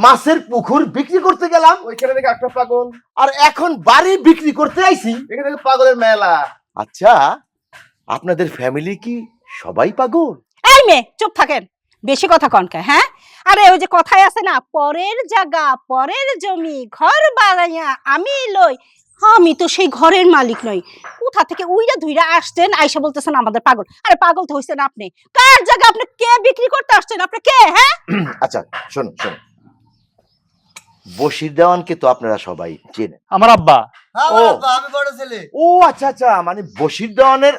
মাছের পুকুর বিক্রি করতে গেলাম, ওইখানে দেখে একটা পাগল, আর এখন বাড়ি বিক্রি করতে আইছি। এখানে দেখে পাগলের মেলা। আচ্ছা, আপনাদের ফ্যামিলি কি সবাই পাগল? এই মেয়ে চুপ থাকেন, বেশি কথা কনকে। হ্যাঁ, আরে ওই যে কথাই আছে না, পরের জায়গা পরের জমি ঘর বাড়াইয়া আমি লই। আমি তো সেই ঘরের মালিক নই। কোথা থেকে উইরা ধুইরা আসছেন, আইসা বলতেছেন আমাদের পাগল। আরে পাগল তো হইছেন আপনি। কার জায়গা আপনি কে বিক্রি করতে আসছেন? আপনি কে? হ্যাঁ, আচ্ছা শোনো শোনো, বশির দেওয়ানকে তো আপনারা সবাই চেনেন। আমার আব্বা। ও। আমি বড় ছেলে। ও আচ্ছা আচ্ছা, মানে বশির দেওয়ানের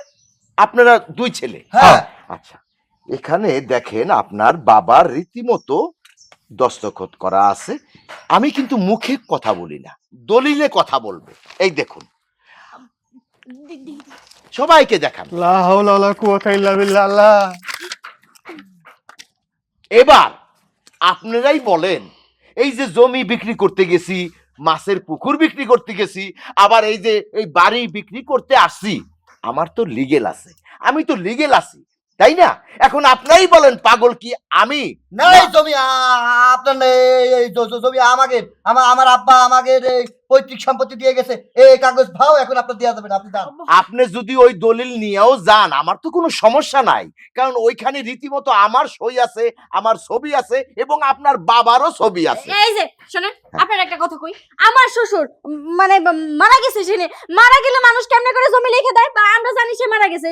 আপনারা দুই ছেলে? হ্যাঁ। আচ্ছা, এখানে দেখেন আপনার বাবার রীতিমতো দস্তখত করা আছে। আমি কিন্তু মুখে কথা বলি না, দলিলে কথা বলবো। এই দেখুন, সবাইকে দেখান। লা হাওলা ওয়ালা কুওয়াতা ইল্লা বিল্লাহ। এবার আপনারাই বলেন, এই যে জমি বিক্রি করতে গেছি, মাছের পুকুর বিক্রি করতে গেছি, আবার এই যে এই বাড়ি বিক্রি করতে আসছি, আমার তো লিগেল আছে, আমি তো লিগেল আছি, তাই না? এখন আপনারাই বলেন পাগল কি আমি? না, এই জমি আপনার নেই, এই জমি আমাকে, আমার আব্বা আমাকে এই পৈতৃক সম্পত্তি দিয়ে গেছে, এই কাগজ ভাও এখন আপনার দেওয়া যাবে না, আপনি যান। আপনি যদি ওই দলিল নিয়েও যান, আমার তো কোনো সমস্যা নাই, কারণ ওইখানে রীতিমতো আমার সই আছে, আমার ছবি আছে, এবং আপনার বাবারও ছবি আছে। এই যে শোনেন, আপনার একটা কথা কই, আমার শ্বশুর মানে মারা গেছে, শুনে মারা গেলে মানুষ কেমনে করে জমি লিখে দেয়? বা আমরা জানি সে মারা গেছে,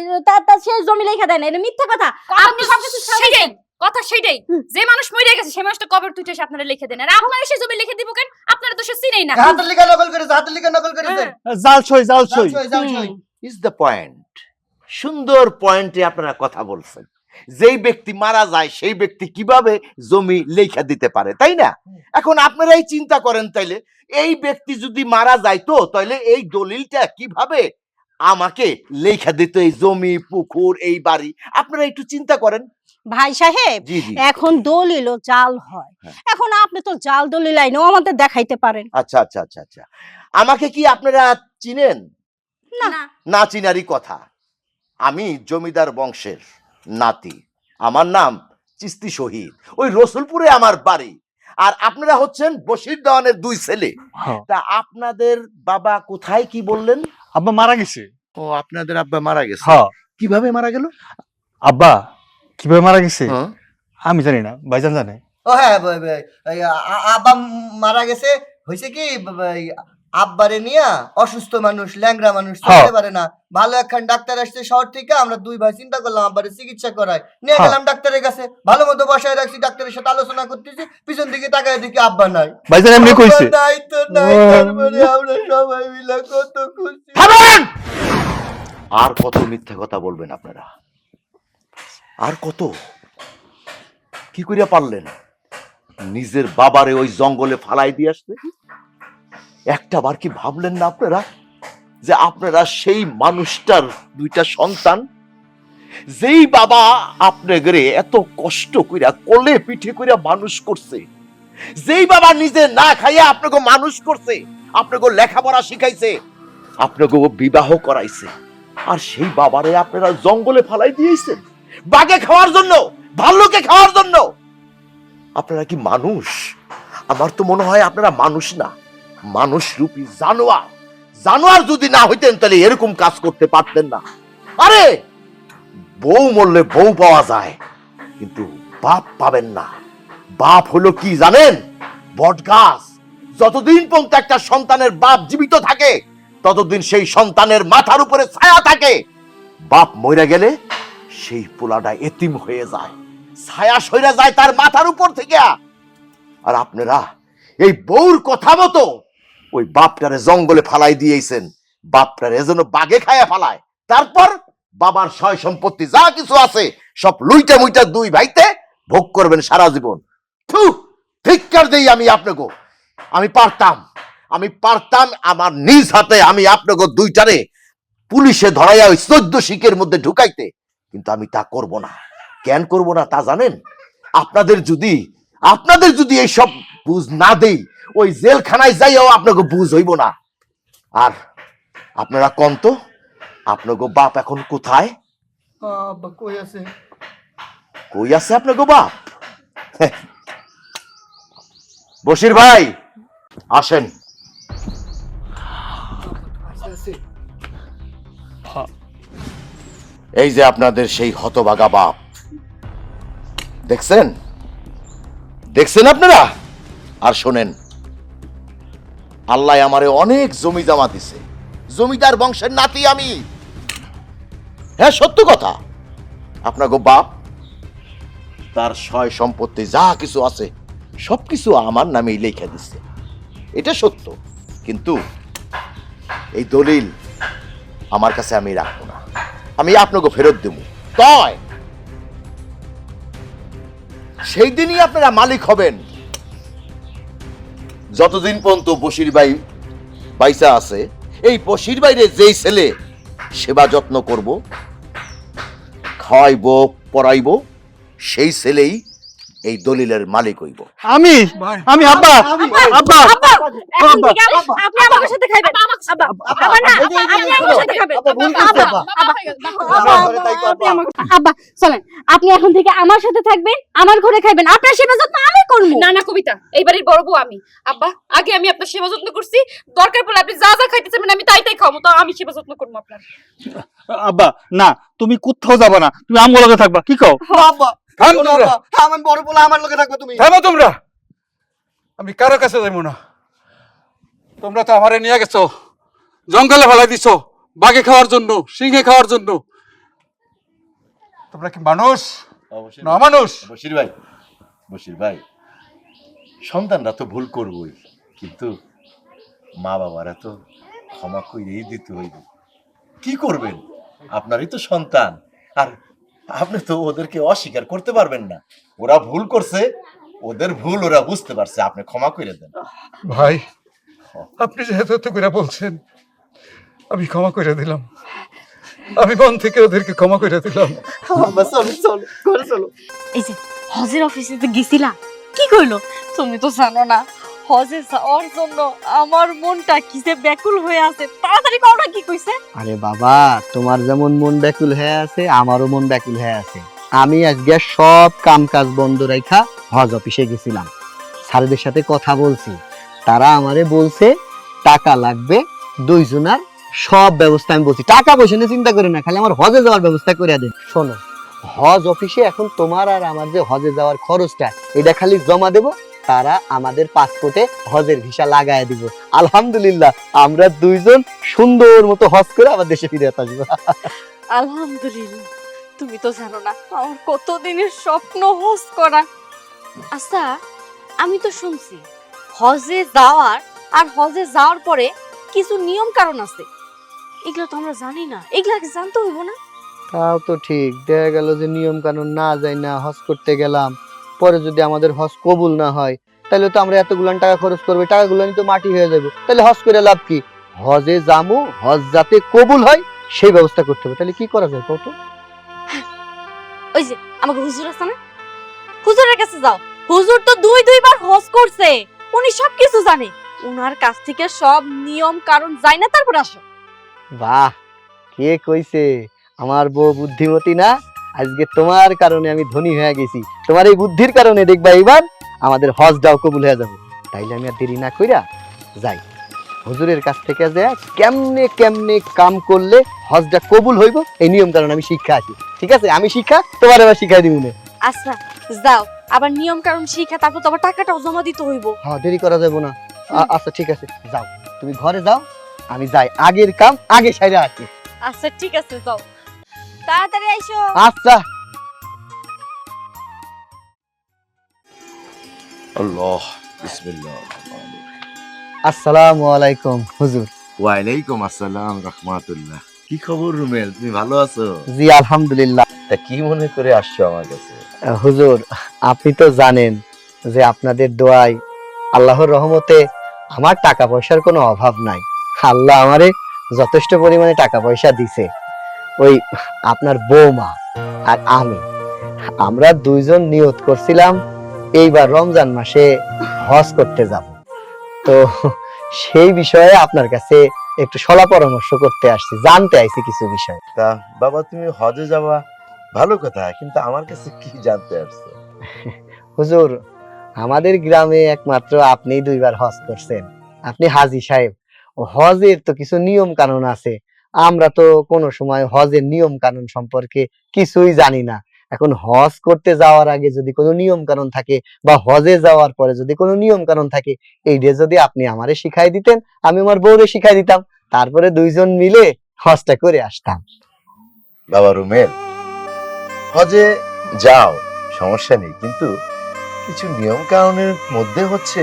তা সে জমি লিখে দেয় না, এটা মিথ্যা কথা। আপনি সবকিছু সেটাই কথা, সেটাই। যে মানুষ মরে গেছে সে মানুষটা কবর তুইতে এসে আপনারা লিখে দেন, আর আপনারা সে জমি লিখে দিব কেন? আপনারা তো সে চিনেই না। হাতের লেখা নকল করেছে, হাতের লেখা নকল করেছে। জাল সই, জাল সই। Is the point. সুন্দর পয়েন্টে আপনারা কথা বলছেন। যেই ব্যক্তি মারা যায় সেই ব্যক্তি কিভাবে জমি লেখা দিতে পারে, তাই না? এখন আপনারাই চিন্তা করেন, তাইলে এই ব্যক্তি যদি মারা যাইতো, তাহলে এই দলিলটা কিভাবে আমাকে লেখা দিত, এই জমি পুকুর এই বাড়ি? আপনারা একটু চিন্তা করেন। ভাই সাহেব, জি জি, এখন দলিল ও জাল হয়। হ্যাঁ। এখন আপনি তো জাল দলিল আইনেও আমাদের দেখাইতে পারেন। আচ্ছা আচ্ছা আচ্ছা আচ্ছা, আমাকে কি আপনারা চিনেন? না, না চিনারই কথা। আমি জমিদার বংশের নাতি, আমার নাম চিস্তি শহীদ, ওই রসুলপুরে আমার বাড়ি। আর আপনারা হচ্ছেন বশির দেওয়ানের দুই ছেলে। তা আপনাদের বাবা কোথায় কি বললেন? আব্বা মারা গেছে। ও, আপনাদের আব্বা মারা গেছে। হ্যাঁ। কিভাবে মারা গেল? আব্বা কিভাবে মারা গেছে হ্যাঁ। আমি জানি না, ভাইজান জানে। ও হ্যাঁ, আব্বা মারা গেছে। হয়েছে কি, আব্বারে নিয়া অসুস্থ মানুষ, ল্যাংড়া মানুষ, চলতে পারে না, ভালো একখান ডাক্তার আসছে শহর থেকে, আমরা দুই ভাই চিন্তা করলাম আব্বারে চিকিৎসা করাই, নিয়ে গেলাম ডাক্তারের কাছে, ভালো মতো বসায় রাখছি, ডাক্তারের সাথে আলোচনা করতেছি, পিছন দিকে তাকায় দেখি আব্বা নাই। ভাইজান এমনি কইছে। আব্বা নাই তো নাই, তারপরে আমরা সবাই মিলে কত খুশি। থামেন! আর কত মিথ্যা কথা বলবেন আপনারা? আর কত? কি করিয়া পারলেন নিজের বাবারে ওই জঙ্গলে ফালাই দিয়ে আসতে? একটা বার কি ভাবলেন না আপনারা যে আপনারা সেই মানুষটার দুইটা সন্তান? যেই বাবা আপনাদের এত কষ্ট কইরা কোলে পিঠে কইরা মানুষ করছে, যেই বাবা নিজে না খাইয়া আপনাকে মানুষ করছে, আপনাকে লেখাপড়া শিখাইছে, আপনাকে বিবাহ করাইছে, আর সেই বাবারে আপনারা জঙ্গলে ফালাই দিয়েছেন বাঘে খাওয়ার জন্য, ভাল্লুকে খাওয়ার জন্য। আপনারা কি মানুষ? আমার তো মনে হয় আপনারা মানুষ না, মানুষ রূপী জানোয়ার। জানোয়ার যদি না হইতেন তাহলে এরকম কাজ করতে পারতেন না। আরে, বউ মরলে বউ পাওয়া যায়, কিন্তু বাপ পাবেন না। বাপ হলো কি জানেন? বট গাছ। যতদিন পর্যন্ত একটা সন্তানের বাপ জীবিত থাকে, ততদিন সেই সন্তানের মাথার উপরে ছায়া থাকে। বাপ মরে গেলে সেই পোলাটা এতিম হয়ে যায়, ছায়া সইরা যায় তার মাথার উপর থেকে। আর আপনারা এই বউর কথা মতো ওই বাপটারে জঙ্গলে ফালাই দিয়েছেন, বাপটার এজন্য বাগে খায়া ফালায়, তারপর বাবার সয় সম্পত্তি যা কিছু আছে সব লুইটা মুইটা দুই ভাইতে ভোগ করবেন সারা জীবন। থু, ধিক্কার দেই আমি আপনাকে। আমি পারতাম আমার নিজ হাতে আমি আপনাকে দুইটারে পুলিশে ধরাইয়া ওই 14 শিকের মধ্যে ঢুকাইতে, কিন্তু আমি তা করব না। কেন করব না তা জানেন? আপনাদের যদি এই সব বুঝ না দেই, ওই জেলখানায় যাইও আপনাকে বুঝ হইব না। আর আপনারা কোন তো আপনাকে বাপ এখন কোথায়? আব্বা কই আছে? কই আছে আপনাকে বাপ? বশির ভাই আসেন। এই যে আপনাদের সেই হতভাগা বাপ, দেখছেন আপনারা? আর শোনেন, আল্লাহ আমারে অনেক জমি জমা দিছে, জমিদার বংশের নাতি আমি। হ্যাঁ, সত্য কথা। আপনাকে বাপ তার সয় সম্পত্তি যা কিছু আছে সবকিছু আমার নামেই লেখা দিচ্ছে, এটা সত্য। কিন্তু এই দলিল আমার কাছে আমি রাখবো না, আমি আপনাকে ফেরত দেব। তাই সেই দিনই আপনারা মালিক হবেন। যতদিন পর্যন্ত বশির ভাই পয়সা আছে, এই বশির ভাইরে যেই ছেলে সেবা যত্ন করব, খাওয়াইবো, পড়াইবো, সেই ছেলেই এই দলিলের মালিক হইব। আমি আব্বা আব্বা এখন থেকে আপনি আমার সাথে খাইবেন। আব্বা, আব্বা না, আপনি আমার সাথে খাবেন। আব্বা চলেন, আপনি এখন থেকে আমার সাথে থাকবেন, আমার ঘরে খাইবেন, আপনার সেবা যত্ন আমি করব। না না কবিতা, এই বাড়ির বড় বউ আমি। আব্বা, আগে আমি আপনার সেবা যত্ন করছি, দরকার পড়লে আপনি যা যা খাইতে চাইবেন আমি তাই তাই খাবো, তো আমি সেবা যত্ন করবো আপনার। আব্বা না, তুমি কোথাও যাবা না, তুমি আমার লগে থাকবা। কি কও? আব্বা থাম তোমরা, আমি বড় বলে আমার লগে থাকবে তুমি। থামো তোমরা। আমি কারো কাছে যাইব না। তোমরা তো আমারে নিয়ে গেছো, জঙ্গলে ফেলাই দিছো বাঘে খাওয়ার জন্য, সিংহে খাওয়ার জন্য। তোমরা কি মানুষ না মানুষ? বশির ভাই, সন্তানরা তো ভুল করবই, কিন্তু মা বাবারা তো ক্ষমা করেই দিতে হইব। কি করবেন, আপনারই তো সন্তান, আর আপনি তো ওদেরকে অস্বীকার করতে পারবেন না। ওরা ভুল করছে, ওদের ভুল ওরা বুঝতে পারছে, আপনি ক্ষমা করে দেন। ভাই, আপনি যেহেতু করে বলছেন, আমি ক্ষমা করে দিলাম। আমি মন থেকে ওদেরকে ক্ষমা করে দিলাম। চলো ঘরে চলো। এই যে হজের অফিসে তো গেছিলা, কি কইলো? তুমি তো জানো না, হজে যাওয়ার জন্য আমার মনটা কি যে ব্যাকুল হয়ে আছে। তাড়াতাড়ি কও না, কি কইছে? আরে বাবা, তোমার যেমন মন ব্যাকুল হয়ে আছে, আমারও মন ব্যাকুল হয়ে আছে। আমি আজকে সব কাম কাজ বন্ধ রাখা হজ অফিসে গেছিলাম, স্যারদের সাথে কথা বলছি। তারা আমারে বলছে টাকা লাগবে দুইজনার, সব ব্যবস্থা আমি বলছি। টাকা পয়সা নিয়ে চিন্তা করে না, খালি আমার হজে যাওয়ার ব্যবস্থা করে দেন। শোনো, হজ অফিসে এখন তোমার আর আমার যে হজে যাওয়ার খরচটা, এটা খালি জমা দেব, তারা আমাদের পাসপোর্টে হজের ভিসা লাগায় দিব। আলহামদুলিল্লাহ, আমরা দুইজন সুন্দর মতো হজ করে আমার দেশে ফিরে আসবো। আলহামদুলিল্লাহ। তুমি তো জানো না, আমার কতদিনের স্বপ্ন হজ করা। আচ্ছা, আমি তো শুনছি হজে যাওয়ার আর হজে যাওয়ার পরে কিছু নিয়ম কারণ আছে, এগুলো তো আমরা জানি না, এগুলা কি জানতে হইব না? তাও তো ঠিক, দেখা গেল যে নিয়ম কানুন না যাই না হজ করতে গেলাম, পরে যদি আমাদের হজ কবুল না হয়, তাহলে তো আমরা এতগুলান টাকা খরচ করবো, টাকাগুলো তো মাটি হয়ে যাবে। তাহলে হজ করে লাভ কি? হজে যাবো, হজ যাতে কবুল হয় সেই ব্যবস্থা করতে হবে। তাহলে কি করা যায় কত? ওই যে আমাকে হুজুর আছে না, হুজুরের কাছে যাও। হুজুর তো দুইবার হজ করছে, উনি সবকিছু জানে। উনার কাছ থেকে সব নিয়ম কারণ যাই না, তারপর আসো। বাহ, কে কইছে আমার বউ বুদ্ধিমতী না? আজকে তোমার কারণে আমি ধনী হয়ে গেছি, তোমার এই বুদ্ধির কারণে দেখবা এবার আমাদের হজটাও কবুল হয়ে যাবে। তাইলে আমি আর দেরি না কইরা যাই, হুজুরের কাছ থেকে যে কেমনে কেমনে কাম করলে হজটা কবুল হইব এই নিয়ম কারণ আমি শিক্ষা আসি। ঠিক আছে, আমি শিক্ষা তোমার এবার শিখাই দিব না। আচ্ছা যাও, আবার নিয়ম কারণ শিখা, তারপর তো আবার টাকাটাও জমা দিতে হইব। হ্যাঁ, দেরি করা যাবে না। আচ্ছা ঠিক আছে, যাও তুমি ঘরে যাও, আমি যাই, আগের কাম আগে সাইরা আসি। আচ্ছা ঠিক আছে, যাও তাড়াতাড়ি আইসো। আচ্ছা। আল্লাহ, বিসমিল্লাহ। আসসালামু আলাইকুম হুজুর। ওয়ালাইকুম আসসালাম রহমাতুল্লাহ। কি খবর রুমেল, তুমি ভালো আছো? জি আলহামদুলিল্লাহ। তা কি মনে করে আসছো আমার কাছে? হুজুর, আপনি তো জানেন যে আপনাদের দোয়ায় আল্লাহর রহমতে আমার টাকা পয়সার কোনো অভাব নাই। আল্লাহ আমারে যথেষ্ট পরিমাণে টাকা পয়সা দিছে। ওই আপনার বৌমা আর আমরা দুইজন নিয়ত করছিলাম এইবার রমজান মাসে হজ করতে যাব। তো সেই বিষয়ে আপনার কাছে একটু শলা পরামর্শ করতে আসছি, জানতে আইছি কিছু বিষয়। তা বাবা, তুমি হজে যাবা ভালো কথা, কিন্তু আমার কাছে কি জানতে আসছো? হুজুর, আমাদের গ্রামে একমাত্র আপনি দুইবার হজ করছেন, আপনি হাজী সাহেব। হজের তো কিছু নিয়ম কানুন আছে, আমরা তো কোনো সময় হজের নিয়ম কানুন সম্পর্কে কিছুই জানি না। এখন হজ করতে যাওয়ার আগে যদি কোনো নিয়ম কানুন থাকে বা হজে যাওয়ার পরে যদি কোনো নিয়ম কানুন থাকে, এইটা যদি আপনি আমারে শিখাই দিতেন, আমি আমার বউরে শিখাই দিতাম, তারপরে দুইজন মিলে হজটা করে আসতাম। বাবা রুমেল, হজে যাও, সমস্যা নেই, কিন্তু কিছু নিয়ম কানুনের মধ্যে হচ্ছে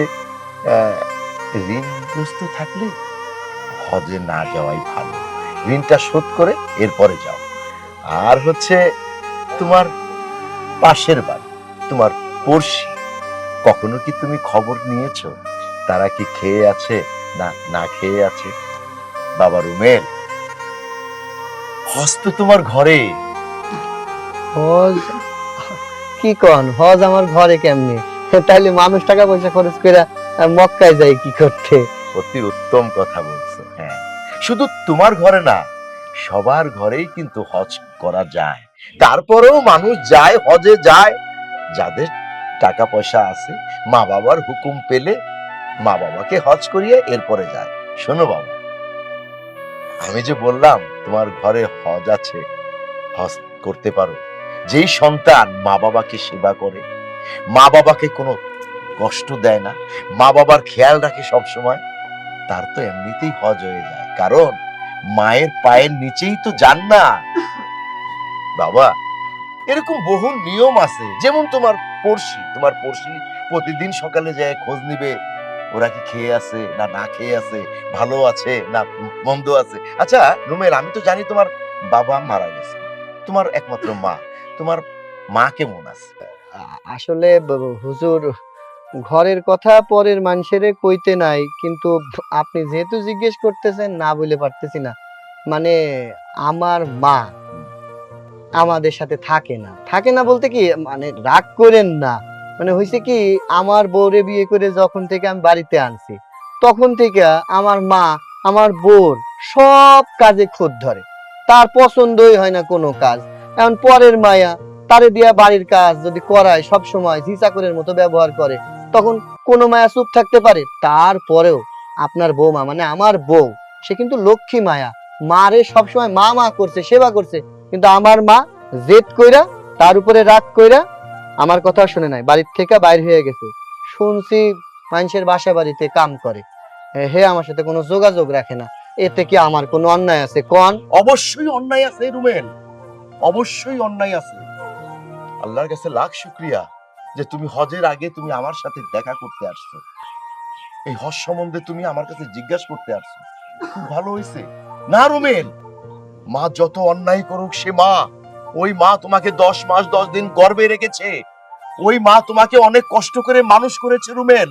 ঋণগ্রস্ত থাকলে হজে না যাওয়াই ভালো। ঋণটা শোধ করে এরপরে যাও। আর হচ্ছে তোমার পাশের বাড়ি, তোমার পড়শি, কখনো কি তুমি খবর নিয়েছো তারা কি খেয়ে আছে না না খেয়ে আছে? বাবা রুমেল, হজ তো তোমার ঘরে। হজ কি কন? হজ আমার ঘরে কেমনে? তাইলে মানুষ টাকা পয়সা খরচ করে মক্কায় যায় কি করতে? অতি উত্তম কথা বলছো। হ্যাঁ, শুধু তোমার ঘরে না, সবার ঘরেই কিন্তু হজ করা যায়। তারপরেও মানুষ যায়, হজে যায় যাদের টাকা পয়সা আছে, মা বাবার হুকুম পেলে মা বাবাকে হজ করিয়ে এরপরে যায়। শোনো বাবা, আমি যে বললাম তোমার ঘরে হজ আছে, হজ করতে পারো। যেই সন্তান মা বাবাকে সেবা করে, মা বাবাকে কোনো কষ্ট দেয় না, মা বাবার খেয়াল রাখে সব সময়, তার তো এমনিতেই হজ হয়ে যায়, কারণ মায়ের পায়ের নিচেই তো জান্নাত। বাবা, এরকম বহু নিয়ম আছে। যেমন তোমার পড়শি প্রতিদিন সকালে যায় খোঁজ নিবে ওরা কি খেয়ে আছে না না খেয়ে আছে, ভালো আছে না মন্দ আছে। আচ্ছা রুমেল, আমি তো জানি তোমার বাবা মারা গেছে, তোমার একমাত্র মা, তোমার মা কেমন আছে? আসলে হুজুর, ঘরের কথা পরের মানুষেরে কইতে নাই, কিন্তু আপনি যেহেতু জিজ্ঞেস করতেছেন, না বলে পারতেছি না। মানে আমার মা আমাদের সাথে থাকে না বলতে কি, মানে রাগ করেন না, মানে হয়েছে কি, আমার বউরে বিয়ে করে যখন থেকে আমি বাড়িতে আনছি তখন থেকে আমার মা আমার বউর সব কাজে খুঁত ধরে, তার পছন্দই হয় না কোনো কাজ। এখন পরের মায়া তারে দিয়া বাড়ির কাজ যদি করায়, সব সময় জি চাকরের মতো ব্যবহার করে, তখন কোনো মায়া চুপ থাকতে পারে? তারপরেও আপনার বৌমা, মানে আমার বউ, সে কিন্তু লক্ষ্মী মায়া, মারে সবসময় মা মা করছে, সেবা করছে, কিন্তু আমার মা জেদ কইরা, তার উপরে রাগ কইরা আমার কথা শুনে নাই, বাড়ির থেকে বাইর হয়ে গেছে। শুনছি মানুষের বাসা বাড়িতে কাম করে, হে আমার সাথে কোনো যোগাযোগ রাখে না। এতে কি আমার কোনো অন্যায় আছে কোন? অবশ্যই অন্যায় আছে রুমেল, অবশ্যই অন্যায় আছে। আল্লাহর কাছে লাখ শুকরিয়া যে তুমি হজের আগে তুমি আমার সাথে দেখা করতে আসছো, এই হজ সম্বন্ধে তুমি আমার কাছে জিজ্ঞাসা করতে আসছো, খুব ভালো হয়েছে। না রুমেল, মা যত অন্যায় করুক, সে মা, ওই মা তোমাকে 10 মাস 10 দিন গর্ভে রেখেছে, ওই মা তোমাকে অনেক কষ্ট করে মানুষ করেছে রুমেল,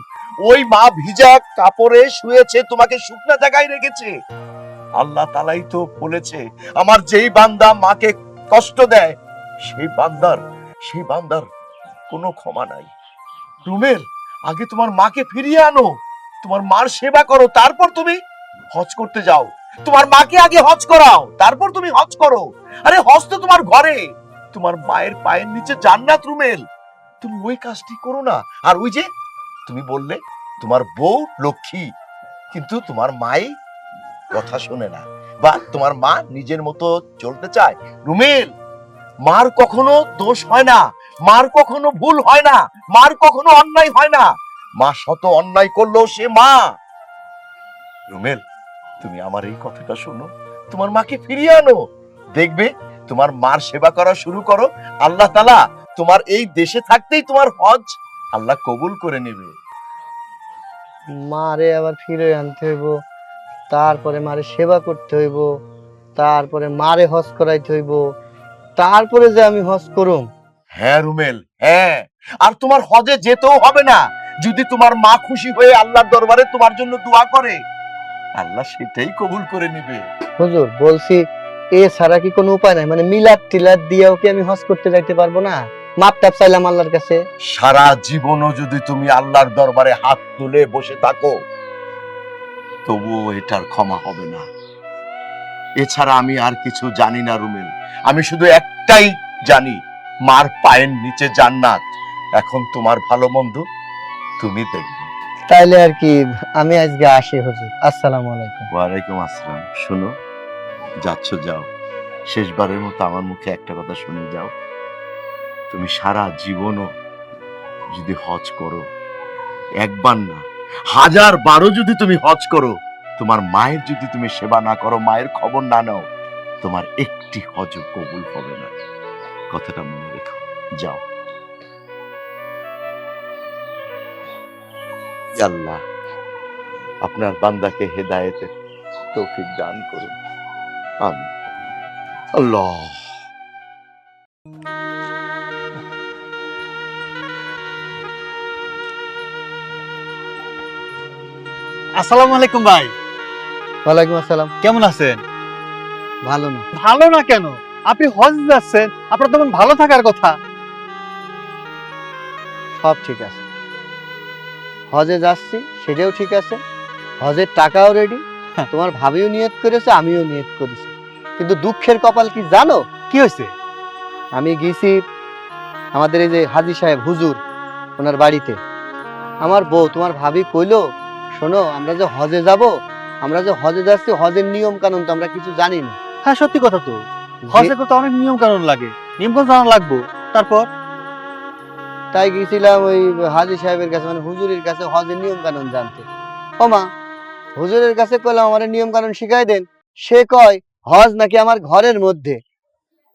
ওই মা ভিজা কাপড়ে শুয়েছে, তোমাকে শুকনা জায়গায় রেখেছে। আল্লাহ তাআলাই তো বলেছে, আমার যেই বান্দা মাকে কষ্ট দেয় সেই বান্দার কোনো ক্ষমা নাই। রুমেল, আগে তোমার মাকে ফিরিয়ে আনো, তোমার মার সেবা করো, তারপর তুমি হজ করতে যাও। তোমার মাকে আগে হজ করাও, তারপর তুমি হজ করো। আরে হজ তো তোমার ঘরে, তোমার মায়ের পায়ের নিচে জান্নাত রুমেল, তুমি ওই কাজটি করো না। আর ওই যে তুমি বললে তোমার বউ লক্ষ্মী, কিন্তু তোমার মাই কথা শোনে না, বা তোমার মা নিজের মতো চলতে চায়। রুমেল, মার কখনো দোষ হয় না, মার কখনো ভুল হয় না, মার কখনো অন্যায় হয় না, মা শত অন্যায় করলেও সে মা। রুমেল, তুমি আমার এই কথাটা শোনো, তোমার মাকে ফিরিয়ে আনো, দেখবে তোমার মার সেবা করা শুরু করো, আল্লাহ তাআলা তোমার এই দেশে থাকতেই তোমার হজ আল্লাহ কবুল করে নেবে। মারে আবার ফিরে আনতে হইব, তারপরে মারে সেবা করতে হইব, তারপরে মারে হজ করাইতে হইব, তারপরে যে আমি হজ করুম। হ্যাঁ রুমেল, হ্যাঁ। আর তোমার হজে যেতেও হবে না। যদি তোমার মা খুশি হয়ে আল্লাহর দরবারে তোমার জন্য দোয়া করে, আল্লাহ সেটাই কবুল করে নিবে। হুজুর বলছি, এ ছাড়া কি কোনো উপায় নাই? মানে মিলাদ টিলাদ দিয়েও কি আমি হজ করতে যাইতে পারবো না? মাপ টাপ চাইলাম আল্লাহর কাছে। সারা জীবনও যদি তুমি আল্লাহর দরবারে হাত তুলে বসে থাকো, তবুও এটার ক্ষমা হবে না। এছাড়া আমি আর কিছু জানি না রুমেল। আমি শুধু একটাই জানি, মার পায়ের নিচে জান্নাত। এখন তোমার ভালো মন্দ তুমি দেখবে। তাইলে আর কি আমি আজকে আসি হুজুর। আসসালামু আলাইকুম। ওয়ালাইকুম আসসালাম। শোনো, যাচ্ছ যাও, শেষবারের মতো আমার মুখে একটা কথা শুনে যাও। তুমি সারা জীবনও যদি হজ করো, একবার না 1000 যদি তুমি হজ করো, তোমার মায়ের যদি তুমি সেবা না করো, মায়ের খবর না নাও, তোমার একটি হজ কবুল হবে না। কথাটা মনে রেখো। যাও। আল্লাহ আপনার বান্দাকে হেদায়েতের তৌফিক দান করুন। আমিন। আল্লাহ। আসসালামু আলাইকুম ভাই, ওয়ালাইকুম আসসালাম। কেমন আছেন? ভালো না। ভালো না কেন? আপনি হজ যাচ্ছেন, আপনার তখন ভালো থাকার কথা। সব ঠিক আছে, হজে যাচ্ছি সেটাও ঠিক আছে, হজের টাকাও রেডি, তোমার ভাবিও নিয়ত করেছে, আমিও নিয়ত করেছি। কিন্তু দুঃখের কপাল কি জানো? কি হয়েছে? আমি গেছি আমাদের এই যে হাজী সাহেব হুজুর, ওনার বাড়িতে। আমার বউ তোমার ভাবি কইলো, শোনো আমরা যে হজে যাব, আমরা যে হজে যাচ্ছি, হজের নিয়ম কানুন তো আমরা কিছু জানি না। হ্যাঁ সত্যি কথা তো, হজে করতে অনেক নিয়ম কানুন লাগে, নিয়ম কানুন জানা লাগবো। তারপর তাই গেছিলাম ওই হাজী সাহেবের কাছে, মানে হুজুরের কাছে, হজের নিয়ম কানুন জানতে। ওমা, হুজুরের কাছে কইলাম আমার নিয়ম কানুন শিখাই দেন। সে কয় হজ নাকি আমার ঘরের মধ্যে।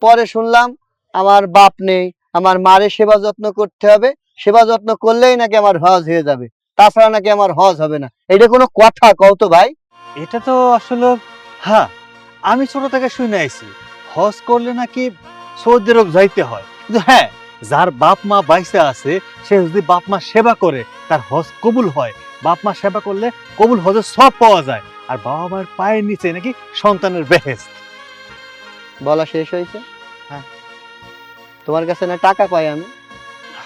পরে শুনলাম আমার বাপ নেই, আমার মারে সেবা যত্ন করতে হবে, সেবা যত্ন করলেই নাকি আমার হজ হয়ে যাবে, তাছাড়া নাকি আমার হজ হবে না। এটা কোনো কথা কও তো ভাই? এটা তো আসলে, হ্যাঁ আমি ছোট থেকে শুনে আইছি হজ করলে নাকি সৌদি আরব যাইতে হয়। কিন্তু হ্যাঁ, যার বাপ মা বাইসে আছে, সে যদি বাপ মা সেবা করে তার হজ কবুল হয়। বাপ মা সেবা করলে কবুল হজের সব পাওয়া যায়। আর বাবা মায়ের পায়ের নিচে নাকি সন্তানের বেহেশত। বলা শেষ হয়েছে? হ্যাঁ। তোমার কাছে না টাকা পাই আমি,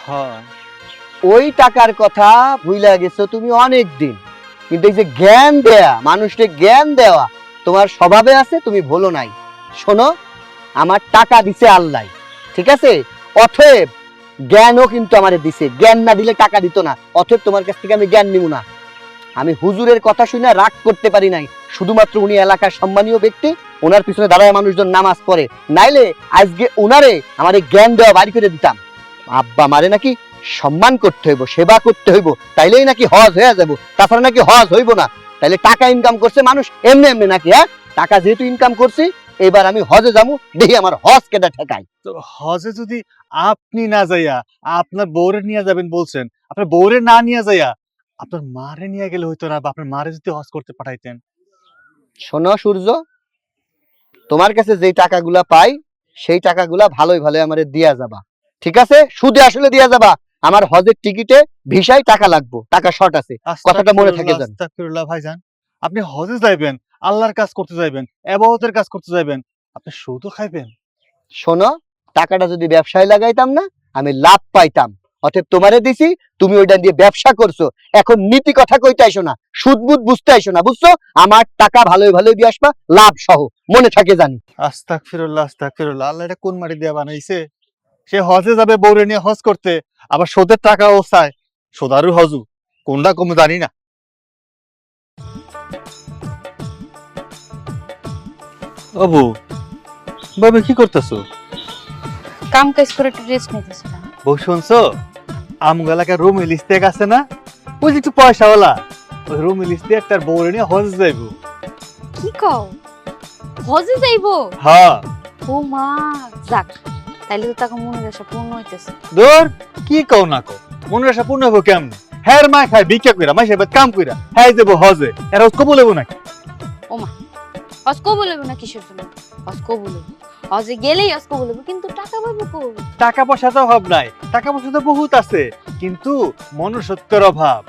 হ্যাঁ ওই টাকার কথা ভুইলা গেছো তুমি অনেক দিন। কিন্তু এই যে জ্ঞান দেয়া, মানুষকে জ্ঞান দেওয়া তোমার স্বভাবে আছে, তুমি ভুলো নাই। শোনো, আমার টাকা দিছে আল্লাহ, ঠিক আছে? অতএব জ্ঞানও কিন্তু আমারে দিছে, জ্ঞান না দিলে টাকা দিত না। অতএব তোমার কাছ থেকে আমি জ্ঞান নিব না। আমি হুজুরের কথা শুনে রাগ করতে পারি নাই, শুধুমাত্র উনি এলাকার সম্মানীয় ব্যক্তি, ওনার পিছনে দাঁড়ায় মানুষজন নামাজ পড়ে, নাইলে আজকে ওনারে আমার এই জ্ঞান দেওয়া বাড়ি করে দিতাম। আব্বা মারে নাকি সম্মান করতে হইব, সেবা করতে হইব, তাইলেই নাকি হজ হয়ে যাব, তাছাড়া নাকি হজ হইব না। তাইলে টাকা ইনকাম করছে মানুষ এমনি এমনি নাকি? হ্যাঁ, টাকা যেহেতু ইনকাম করছি, এবার আমি হজে যাবো, দেখি আমার হজ কেটে ঠেকাই। তো হজে যদি আপনি না যাইয়া আপনার বউরে নিয়ে যাবেন বলছেন, আপনার বউরে না নিয়ে যাইয়া আপনার মারে নিয়ে গেলে হইতো না? বা আপনার মারে যদি হজ করতে পাঠাইতেন। শোনো সূর্য, তোমার কাছে যেই টাকাগুলা পাই, সেই টাকাগুলা ভালোই ভালোই আমারে দিয়া যাবা, ঠিক আছে? সুদে আসলে দিয়া যাবা। আমার হজের টিকিটে ভিসায় টাকা লাগবো, টাকা শর্ট আছে, কথাটা মনে থাকে যেন। আস্তাগফিরুল্লাহ ভাইজান, আপনি হজে যাইবেন, আল্লাহর কাজ করতে যাইবেন, ইবাদতের কাজ করতে যাইবেন, আপনি সুদও খাইবেন? শোনো, টাকাটা যদি ব্যবসায় লাগাইতাম না, আমি লাভ পাইতাম। অতএব তোমারে দিছি, তুমি ওইটা দিয়ে ব্যবসা করছো। এখন নীতি কথা কইতে আইসো না, সুদ বুদ বুঝতে আইসো না, বুঝছো? আমার টাকা ভালোই ভালোই দিয়ে আসবা, লাভ সহ, মনে থাকে জানি। আস্তাগফিরুল্লাহ আস্তাগফিরুল্লাহ, আল্লাহ এটা কোন মাটি দিয়ে বানাইছে? সে হজে যাবে বউরে নিয়ে হজ করতে, আবার সুদের টাকাও চায়। সুদারু হজু, কোনটা কম জানি না। বাবু, বাবু কি করতেছো? কাম কাজ করে একটু রেস্ট নিতেছিলাম। বউ শুনছো, আমগো এলাকার রুমিল ইস্তেক আছে না, ওই যে একটু পয়সাওয়ালা, ওই রুমিল ইস্তেক তার বউরে নিয়ে হজ যাইবো। কি কও, হজে যাইবো? হ্যাঁ। ও মা, যাক, তাইলে তো তাকে মনের আশা পূর্ণ হইতেছে। দূর, কি কও না কও, মনের আশা পূর্ণ হবো কেমনে? হ্যার মা খায় ভিক্ষা কইরা, মাইসের বাদ কাম কইরা, হ্যাঁ যাবো হজে, এর হজ কবুল হবো নাকি? ওমা হজ কবুল হইব না কিসের জন্য? হজ কবুল হইব, হজে গেলেই হজ কবুল হইব, কিন্তু টাকা পাবো কই? টাকা পয়সা তো অভাব নাই, টাকা পয়সা তো বহুত আছে, কিন্তু মনুষ্যত্বের অভাব।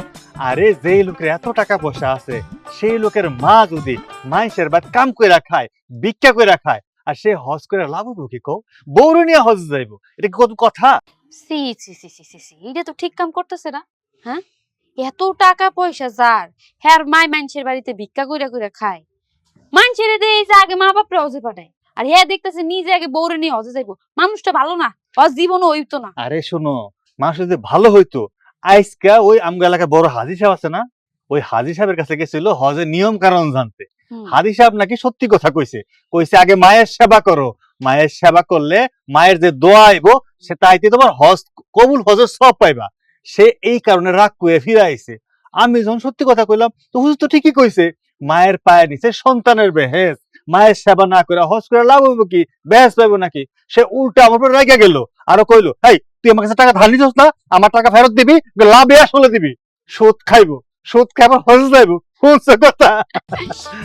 আরে যেই লোকের এত টাকা পয়সা আছে, সেই লোকের মা যদি মাইসের বাদ কাম কইরা খায়, ভিক্ষা কইরা খায়, আর সে হজ করে লাভ হবো কি কও? বউরে নিয়ে হজ যাইবো, এটা কি কত কথা? সি সি সি সি সি সি, এটা তো ঠিক কাম করতেছে না। হ্যাঁ, এত টাকা পয়সা যার, হ্যার মাই মানুষের বাড়িতে ভিক্ষা কইরা কইরা খায়, মানুষের দিয়ে এই যে আগে মা বাপরে হজে পাঠায়, আর হ্যাঁ দেখতেছে নিজে আগে বউরে নিয়ে হজে যাইবো। মানুষটা ভালো না, হজ জীবনও হইতো না। আরে শোনো, মানুষ যদি ভালো হইতো, আজকা ওই আমগা এলাকায় বড় হাজি সাহেব আছে না, ওই হাজি সাহেবের কাছে গেছিল হজের নিয়ম কারণ জানতে। হাজি সাহেব নাকি সত্যি কথা কইছে, কইছে আগে মায়ের সেবা করো, মায়ের সেবা করলে মায়ের যে দোয়া আইব সে তাইতে তোমার হজ কবুল, হজের সব পাইবা। সে এই কারণে রাগ করে ফিরে আইছে। আমি যখন সত্যি কথা কইলাম, তো হুজুর তো ঠিকই কইছে, মায়ের পায়ে নিচে সন্তানের বেহেস, মায়ের সেবা না করে হজ করে লাভ হইব কি, বেহেস পাইব নাকি? সে উল্টা আমার উপর রেগে গেল, আরো কইলো, এই তুই আমার কাছে টাকা ধার নিছস না, আমার টাকা ফেরত দিবি, লাভে আসলে দিবি, সুদ খাইবো, সুদ খাইবো, হজ যাইবো। শুনছো কথা?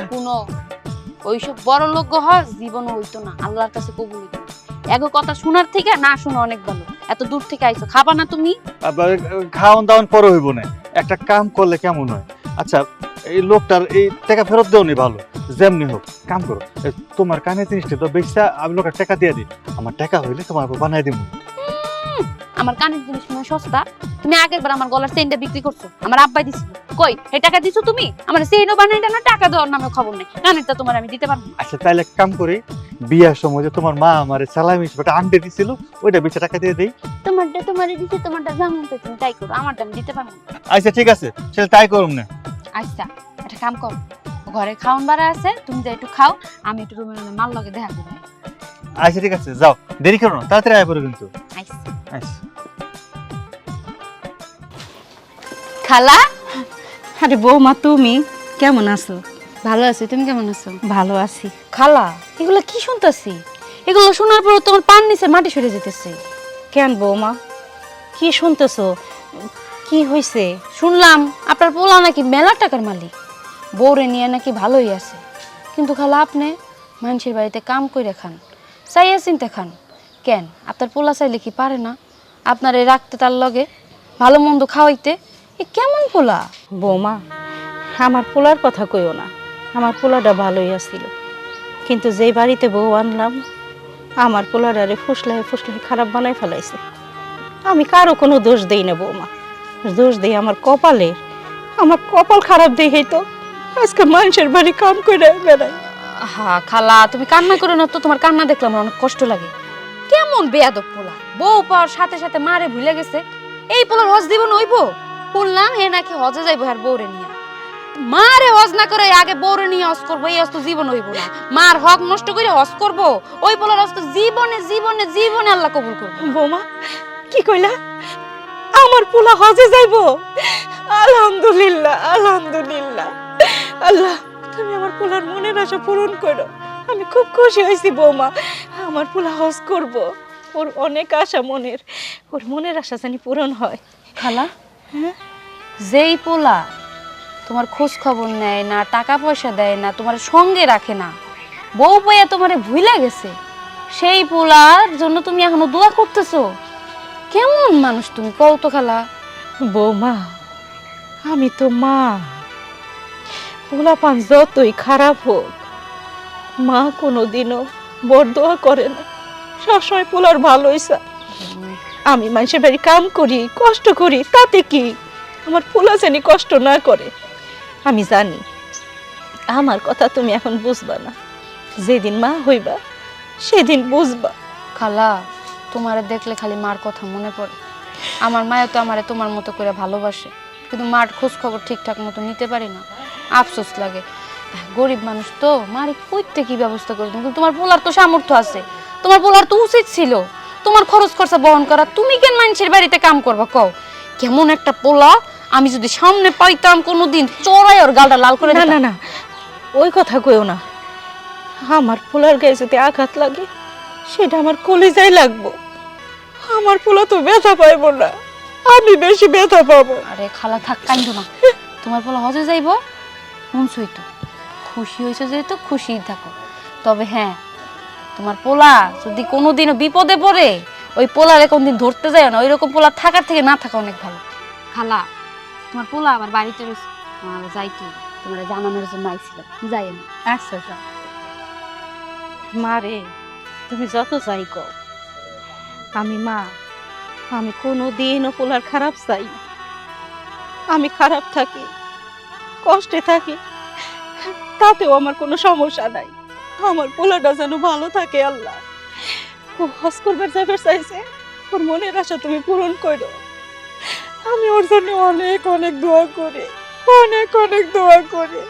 শুনো, ওইসব বড় লোক হজ জীবনও হইতো না, আল্লাহর কাছে কবুল হইতো না। এগো কথা শোনার থেকে না শোনা অনেক ভালো। এত দূর থেকে আইছো, খাবা না তুমি? আবার খাওয়ান দাওয়ান পরে হইব না, একটা কাম করলে কেমন হয়? আচ্ছা, এই লোকটার এই টাকা ফেরত দেওনি ভালো, যেমনি হোক কাম করো, তোমার কানে জিনিসটা তো বেশি, আমি লোকের টাকা দিয়ে দিই, আমার টাকা হইলে তোমার বানাই দিব। আমার কানের জিনিস মনে সস্তা? তুমি আগের বার আমার গলার চেইনটা বিক্রি করছো, আমার আব্বাই দিছিল। কই এই টাকা দিছো তুমি? আমার চেইনও বানাই না, টাকা দেওয়ার নামে খবর নেই, কানেরটা তোমার আমি দিতে পারবো না। আচ্ছা তাইলে এক কাম করি, বিয়ার সময় যে তোমার মা আমার সালামি হিসেবে আন্ডে দিছিল, ওইটা বেচে টাকা দিয়ে দেই। তোমারটা তোমারে দিতে, তোমারটা যেমন তো তুমি তাই করো, আমারটা আমি দিতে পারবো না। আচ্ছা ঠিক আছে, সেটা তাই করুম না। আচ্ছা একটা কাম করো, ঘরে খাওন বাড়া আছে, তুমি যা একটু খাও, আমি একটু রুমে রুমে মাল লগে দেখা করবো। আচ্ছা ঠিক আছে, যাও, দেরি করো না, তাড়াতাড়ি আয় পড়ো কিন্তু। আচ্ছা আচ্ছা। খালা। আরে বৌমা, তুমি কেমন আছো? ভালো আছি, তুমি কেমন আছো? ভালো আছি। খালা, এগুলো কি শুনতাছি? এগুলো শোনার পর তোমার পান নিচে মাটি সরে যেতেছে। কেন বৌমা, কি শুনতেছো? কি হয়েছে? শুনলাম আপনার পোলা নাকি মেলা টাকার মালিক, বউরে নিয়ে নাকি ভালোই আছে, কিন্তু খালা আপনি মানুষের বাড়িতে কাম করে খান, চাইয়া চিনতে খান। কেন আপনার পোলা চাইলে কি পারে না আপনারে রাখতে, তার লগে ভালো মন্দ খাওয়াইতে? এ কেমন পোলা? বৌমা, আমার পোলার কথা কইও না, আমার পোলাটা ভালোই আছিল, কিন্তু যেই বাড়িতে বউ আনলাম, আমার পোলাটারে ফুসলাই ফুসলাই খারাপ বানাই ফেলাইছে। আমি কারো কোনো দোষ দেই না বৌমা, দোষ দেই আমার কপালের। আমার কপাল খারাপ দেখেই তো আজকে মানুষের বাড়ি কাম করে বেড়াই। হা খালা, তুমি কান্না করো না তো, তোমার কান্না দেখলাম আমার অনেক কষ্ট লাগে। কেমন বেয়াদব পোলা, বউ পাওয়ার সাথে সাথে মারে ভুলে গেছে। এই পোলার হজ দিব নইব? শুনলাম হে নাকি হজে যাইবো আর বউরে নিয়ে। মারে হজ না করে আগে বউরে নিয়ে হজ করবো, এই হজ তো জীবন হইব না। মার হক নষ্ট করে হজ করবো, ওই পোলার হজ তো জীবনে জীবনে জীবনে আল্লাহ কবুল করবে। বৌমা কি কইলা? আমার পোলা হজে যাইবো? আলহামদুলিল্লাহ, আলহামদুলিল্লাহ। আল্লাহ তুমি আমার পোলার মনের আশা পূরণ করো। আমি খুব খুশি হয়েছি বৌমা, আমার পোলা হজ করব। ওর অনেক আশা মনের, ওর মনের আশা জানি পূরণ হয়। খালা, যেই পোলা তোমার খোঁজ খবর নেয় না, টাকা পয়সা দেয় না, তোমার সঙ্গে রাখে না, বউ পাইয়া তোমারে ভুলে গেছে, সেই পোলার জন্য তুমি এখনো দোয়া করতেছো? কেমন মানুষ তুমি, কও তো খালা? বৌমা আমি তো মা, পোলাপান যতই খারাপ হোক, মা কোনোদিনও বরদোয়া করে না, সবসময় পোলার ভালোই চায়। আমি মানুষের বাড়ি কাম করি, কষ্ট করি, তাতে কি আমার পোলা জানি কষ্ট না করে? আমি জানি আমার কথা তুমি এখন বুঝবা না, যেদিন মা হইবা সেদিন বুঝবা। খালা, তোমারে দেখলে খালি মার কথা মনে পড়ে। আমার মায়া তো আমারে তোমার মতো করে ভালোবাসে, কিন্তু মার খোঁজ খবর ঠিকঠাক মতো নিতে পারি না, আফসোস লাগে। গরিব মানুষ তো, মারে কইতে কি ব্যবস্থা করে দিন, কিন্তু তোমার পোলার তো সামর্থ্য আছে, তোমার পোলার তো উচিত ছিল তোমার খরচ খরচা বহন করা। তুমি কেন মানুষের বাড়িতে কাম করবা কও? কেমন একটা পোলা, আমি যদি সামনে পাইতাম কোনোদিন চড়াই ওর গালটা লাল করে না দিতাম। না না, ওই কথা কইও না। আমার পোলার গায়ে যদি আঘাত লাগে সেটা আমার কলিজায় লাগবো। আমার পোলা তো ব্যথা পাইবো না, আমি বেশি ব্যথা পাবো। আরে খালা থাক, কাইন্দ না। তোমার পোলা হজে যাইবো, শুনছই তো, খুশি হয়েছে যেহেতু খুশিই থাকো। তবে হ্যাঁ, তোমার পোলা যদি কোনোদিনও বিপদে পড়ে ওই পোলারে কোনদিন ধরতে যায় না, ওইরকম পোলা থাকার থেকে না থাকা অনেক ভালো। খালা, তোমার পোলা আমার বাড়িতে রয়েছে, আমার যাইতে তোমরা জানানোর জন্য আইছিলাম, যাই না। আচ্ছা যা মা রে, তুমি যত চাই কও, আমি মা, আমি কোনোদিনও পোলার খারাপ চাই না। আমি খারাপ থাকি, কষ্টে থাকি, তাতেও আমার কোনো সমস্যা নাই। আমার পোলাটা যেন ভালো থাকে আল্লাহ। ও হজ করবার যাবার চাইছে, ওর মনের আশা তুমি পূরণ করো। আমি ওর জন্য অনেক অনেক দোয়া করি, অনেক অনেক দোয়া করি।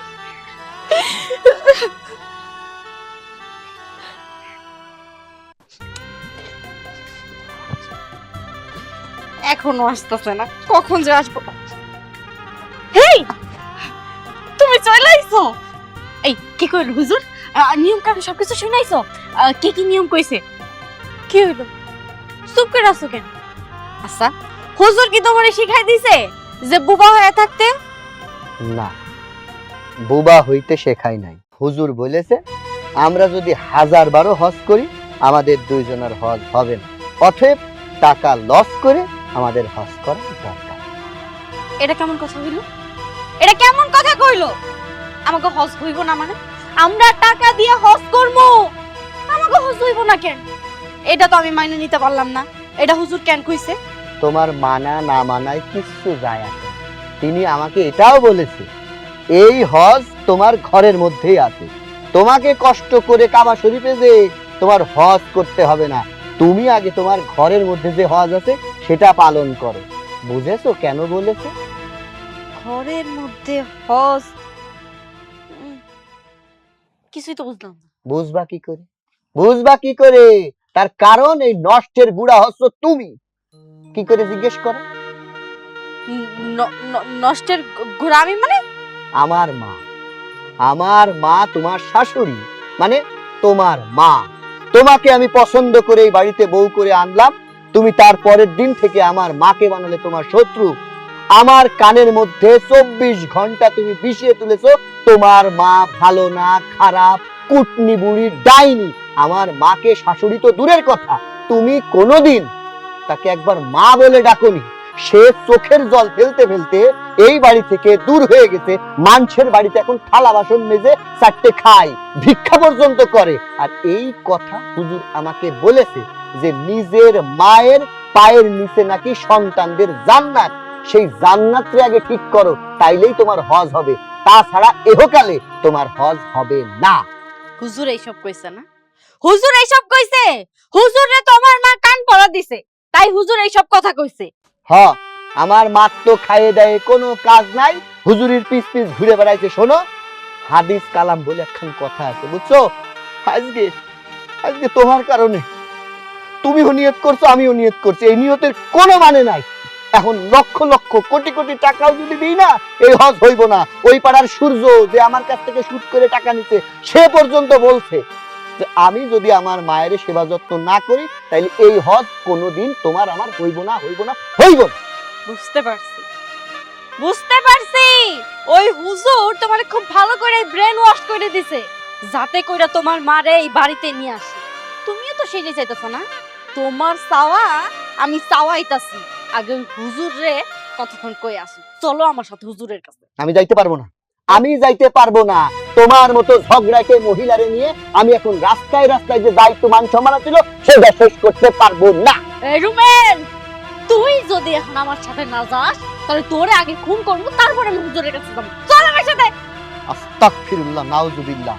এখনো আসতেছে না, কখন যে আসবো। হেই, তুমি চলে আইছো? এই কি কইল হুজুর? নিয়ম কানুন সবকিছু শুনাইছো? কি কি নিয়ম কইছে? কি হইলো? চুপ করে আছো কেন? আচ্ছা, হুজুর কি তোমারে শিখাই দিছে যে বুবা হয়ে থাকতে? না, বুবা হইতে শেখাই নাই। হুজুর বলেছে আমরা যদি 1000 হজ করি আমাদের দুইজনের হজ হবে না, অতএব টাকা লস করে আমাদের হজ করা দরকার। এটা কেমন কথা হইলো? এটা কেমন কথা কইলো? আমাকে হজ হইব না মানে? আমরা টাকা দিয়ে হজ করবো, আমাকে হজ হইব না কেন? এটা তো আমি মাইনে নিতে পারলাম না। এটা হুজুর কেন কইছে? তোমার মানা না মানায় কিচ্ছু যায় আসে না। তিনি আমাকে এটাও বলেছে এই হজ তোমার ঘরের মধ্যেই আছে, তোমাকে কষ্ট করে কাবা শরীফে যে তোমার হজ করতে হবে না, তুমি আগে তোমার ঘরের মধ্যে যে হজ আছে সেটা পালন করো। বুঝেছো কেন বলেছে? ঘরের মধ্যে হজ? কিছুই তো বুঝলাম না। বুঝবা কি করে? বুঝবা কি করে? তার কারণ এই নষ্টের গুড়া হচ্ছ তুমি। কি করে জিজ্ঞেস করো? নষ্টের গোড়ামি মানে? আমার মা, আমার মা তোমার শাশুড়ি, মানে তোমার মা। তোমাকে আমি পছন্দ করে এই বাড়িতে বউ করে আনলাম, তুমি তার পরের দিন থেকে আমার মাকে বানালে তোমার শত্রু। আমার কানের মধ্যে 24 ঘন্টা তুমি বিষিয়ে তুলেছো তোমার মা ভালো না, খারাপ, কুটনি বুড়ি, ডাইনি। আমার মাকে শাশুড়ি তো দূরের কথা, তুমি কোনোদিন তাকে একবার মা বলে ডাকোনি। সে চোখের জল ফেলতে ফেলতে এই বাড়ি থেকে দূর হয়ে গেছে, মানুষের বাড়িতে এখন থালা বাসন মেজে চারটে খায়, ভিক্ষা পর্যন্ত করে। আর এই কথা হুজুর আমাকে বলেছে যে নিজের মায়ের পায়ের নিচে নাকি সন্তানদের জান্নাত, সেই জান্নাতকে আগে ঠিক করো, তাইলেই তোমার হজ হবে, তাছাড়া এহকালে তোমার হজ হবে না। হুজুর এইসব কইছে না? হুজুর এইসব কইছে? হুজুরে তোমার মা কান পড়া দিছে, তাই হুজুর এইসব কথা কইছে। হ্যাঁ, আমার মা তো খাইয়ে দেয় কোনো কাজ নাই, হুজুরির পিছ পিছ ঘুরে বেড়াইছে। শোনো, হাদিস কালাম বলে একখান কথা আছে, বুঝছো? আজকে আজকে তোমার কারণে তুমিও নিয়ত করছো, আমিও নিয়ত করছি, এই নিয়তের কোনো মানে নাই। এখন লক্ষ লক্ষ কোটি কোটি টাকাও যদি দিই না, এই হজ হইব না। ওই পাড়ার সূর্য যে আমার কাছ থেকে সুদ করে টাকা নিচ্ছে, সে পর্যন্ত বলছে যে আমি যদি আমার মায়ের সেবা যত্ন না করি তাইলে এই হজ কোনোদিন তোমার আমার হইব না, হইব না, হইব না। বুঝতে পারছি, বুঝতে পারছি। ওই হুজুর তোমারে খুব ভালো করে ব্রেন ওয়াশ করে দিছে, যাতে কইরা তোমার মারে এই বাড়িতে নিয়ে আসে। তুমিও তো সেটাই চাইতেছো না? তোমার চাওয়া আমি চাওয়াইতাছি, আগে ওই হুজুর রে কতক্ষণ কই আসি। চলো আমার সাথে হুজুরের কাছে। আমি যাইতে পারবো না, আমি যাইতে পারবো না। তোমার মতো ঝগড়াকে মহিলারে নিয়ে আমি এখন রাস্তায় রাস্তায় যে দায়িত্ব মান সম্মান ছিল সেটা শেষ করতে পারবো না। এই রুমেন, তুই যদি এখন আমার সাথে না যাস তাহলে তোরে আগে খুন করবো, তারপরে আমি হুজুরের কাছে যাবো। চল আমার সাথে। আস্তাগফিরুল্লাহ, নাউজুবিল্লাহ।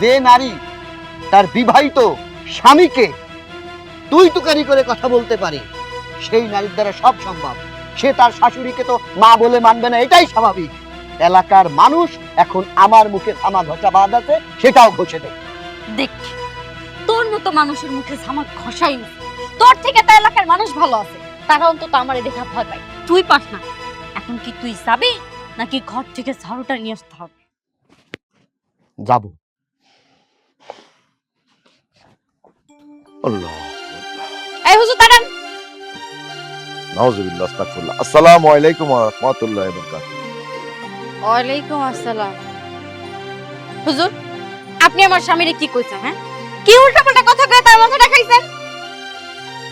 যে নারী তার বিবাহিত স্বামীকে তুই তুকারি করে কথা বলতে পারে, সেই নারীর দ্বারা সব সম্ভব। সে তার শাশুড়িকে তো মা বলে মানবে না, এটাই স্বাভাবিক। এলাকার মানুষ এখন আমার মুখে থামা ঘষা বাদ আছে, সেটাও ঘষে দেয়। দেখ, তোর মতো মানুষের মুখে ঝামা ঘষাই না। তোর থেকে তো এলাকার মানুষ ভালো আছে, তারা অন্তত আমারে দেখা ভয় পায়। তুই পাস না। এখন কি তুই যাবি নাকি ঘর থেকে ঝাড়ুটা নিয়ে আসতে হবে? যাব। আল্লাহ, এই হুজুর দাঁড়ান। নাউজুবিল্লাহ, আস্তাগফিরুল্লাহ। আসসালামু আলাইকুম ওয়া রাহমাতুল্লাহি ওয়া বারাকাতুহু। ওয়ালাইকুম আসসালাম। হুজুর, আপনি আমার স্বামীরে কি কইছেন? হ্যাঁ, কি উল্টাপাল্টা কথা কয়ে তার মাথাটা খাইছেন?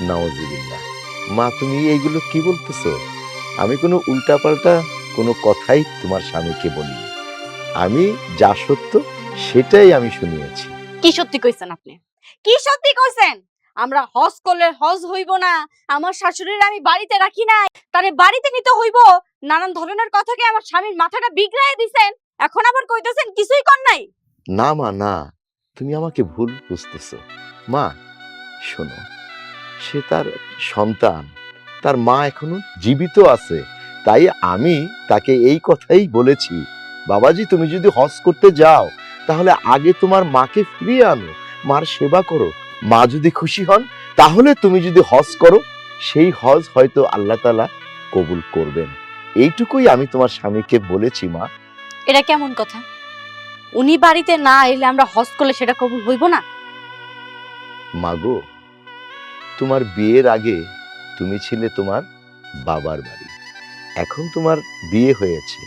নাউজুবিল্লাহ। মা, তুমি এইগুলো কি বলতেছো? আমি কোনো উল্টাপাল্টা কোনো কথাই তোমার স্বামীকে বলিনি। আমি যা সত্য সেটাই আমি শুনিয়েছি। কি সত্যি কইছেন আপনি? কি সত্যি কইছেন? আমরা হজ করলে হজ হইব না, আমার শাশুড়ির আমি বাড়িতে রাখি নাই, তারে বাড়িতে নিতে হইব, নানান ধরনের কথাকে আমার স্বামীর মাথাটা বিগড়ায় দিছেন। এখন আবার কইতেছেন কিছুই কর নাই। না মা, না, তুমি আমাকে ভুল বুঝতেছো। মা শোনো, সে তার সন্তান, তার মা এখনো জীবিত আছে, তাই আমি তাকে এই কথাই বলেছি, বাবাজি তুমি যদি হজ করতে যাও তাহলে আগে তোমার মাকে ফিরিয়ে আনো, মার সেবা করো। মা যদি খুশি হন তাহলে তুমি যদি হজ করো, সেই হজ হয়তো আল্লাহ তাআলা কবুল করবেন। এইটুকুই আমি তোমার স্বামীকে বলেছি মা। এটা কেমন কথা? উনি বাড়িতে না এলে আমরা হজ করলে সেটা কবুল হইব না? মাগো, তোমার বিয়ের আগে তুমি ছিলে তোমার বাবার বাড়ি, এখন তোমার বিয়ে হয়েছে,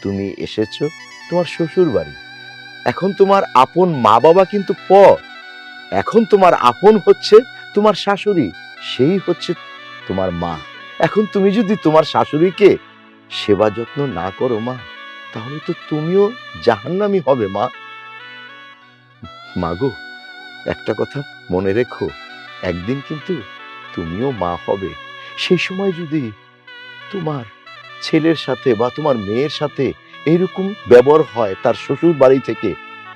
তুমি এসেছো তোমার শ্বশুর বাড়ি। এখন তোমার আপন মা বাবা কিন্তু পর, এখন তোমার আপন হচ্ছে তোমার শাশুড়ি, সেই হচ্ছে তোমার মা। এখন তুমি যদি তোমার শাশুড়িকে সেবা যত্ন না করো মা, তাহলে তো তুমিও জাহান্নামী হবে মা। মাগো, একটা কথা মনে রেখো, একদিন কিন্তু তুমিও মা হবে। সেই সময় যদি তোমার ছেলের সাথে বা তোমার মেয়ের সাথে এরকম ব্যবহার হয় তার শ্বশুর বাড়ি থেকে,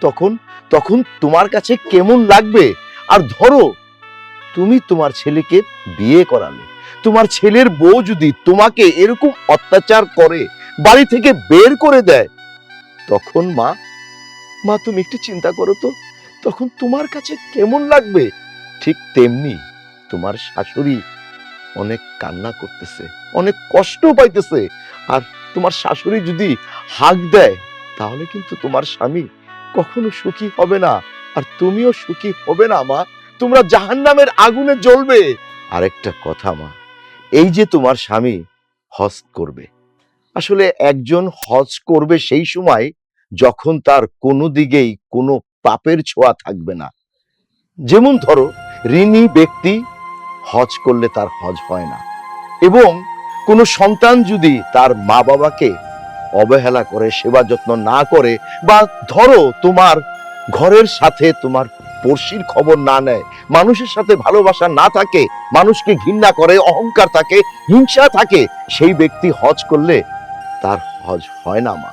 তখন তখন তোমার কাছে কেমন লাগবে? আর ধরো তুমি তোমার ছেলেকে বিয়ে করালে, তোমার ছেলের বউ যদি তোমাকে এরকম অত্যাচার করে, বাড়ি থেকে বের করে দেয়, তখন মা, তুমি একটু চিন্তা করো তো, তখন তোমার কাছে কেমন লাগবে? ঠিক তেমনি তোমার শাশুড়ি অনেক কান্না করতেছে, অনেক কষ্ট পাইতেছে, আর তোমার শাশুড়ি যদি হাঁক দেয় তাহলে কিন্তু তোমার স্বামী কখনো সুখী হবে না, আর তুমিও সুখী হবে না মা। তোমরা জাহান্নামের আগুনে জ্বলবে। আরেকটা কথা মা, এই যে তোমার স্বামী হজ করবে, আসলে একজন হজ করবে সেই সময় যখন তার কোনো দিকেই কোনো পাপের ছোঁয়া থাকবে না। যেমন ধরো, ঋণী ব্যক্তি হজ করলে তার হজ হয় না, এবং কোনো সন্তান যদি তার মা বাবাকে অবহেলা করে, সেবা যত্ন না করে, বা ধরো তোমার ঘরের সাথে তোমার পড়শির খবর না নেয়, মানুষের সাথে ভালোবাসা না থাকে, মানুষকে ঘৃণা করে, অহংকার থাকে, হিংসা থাকে, সেই ব্যক্তি হজ করলে তার হজ হয় না মা।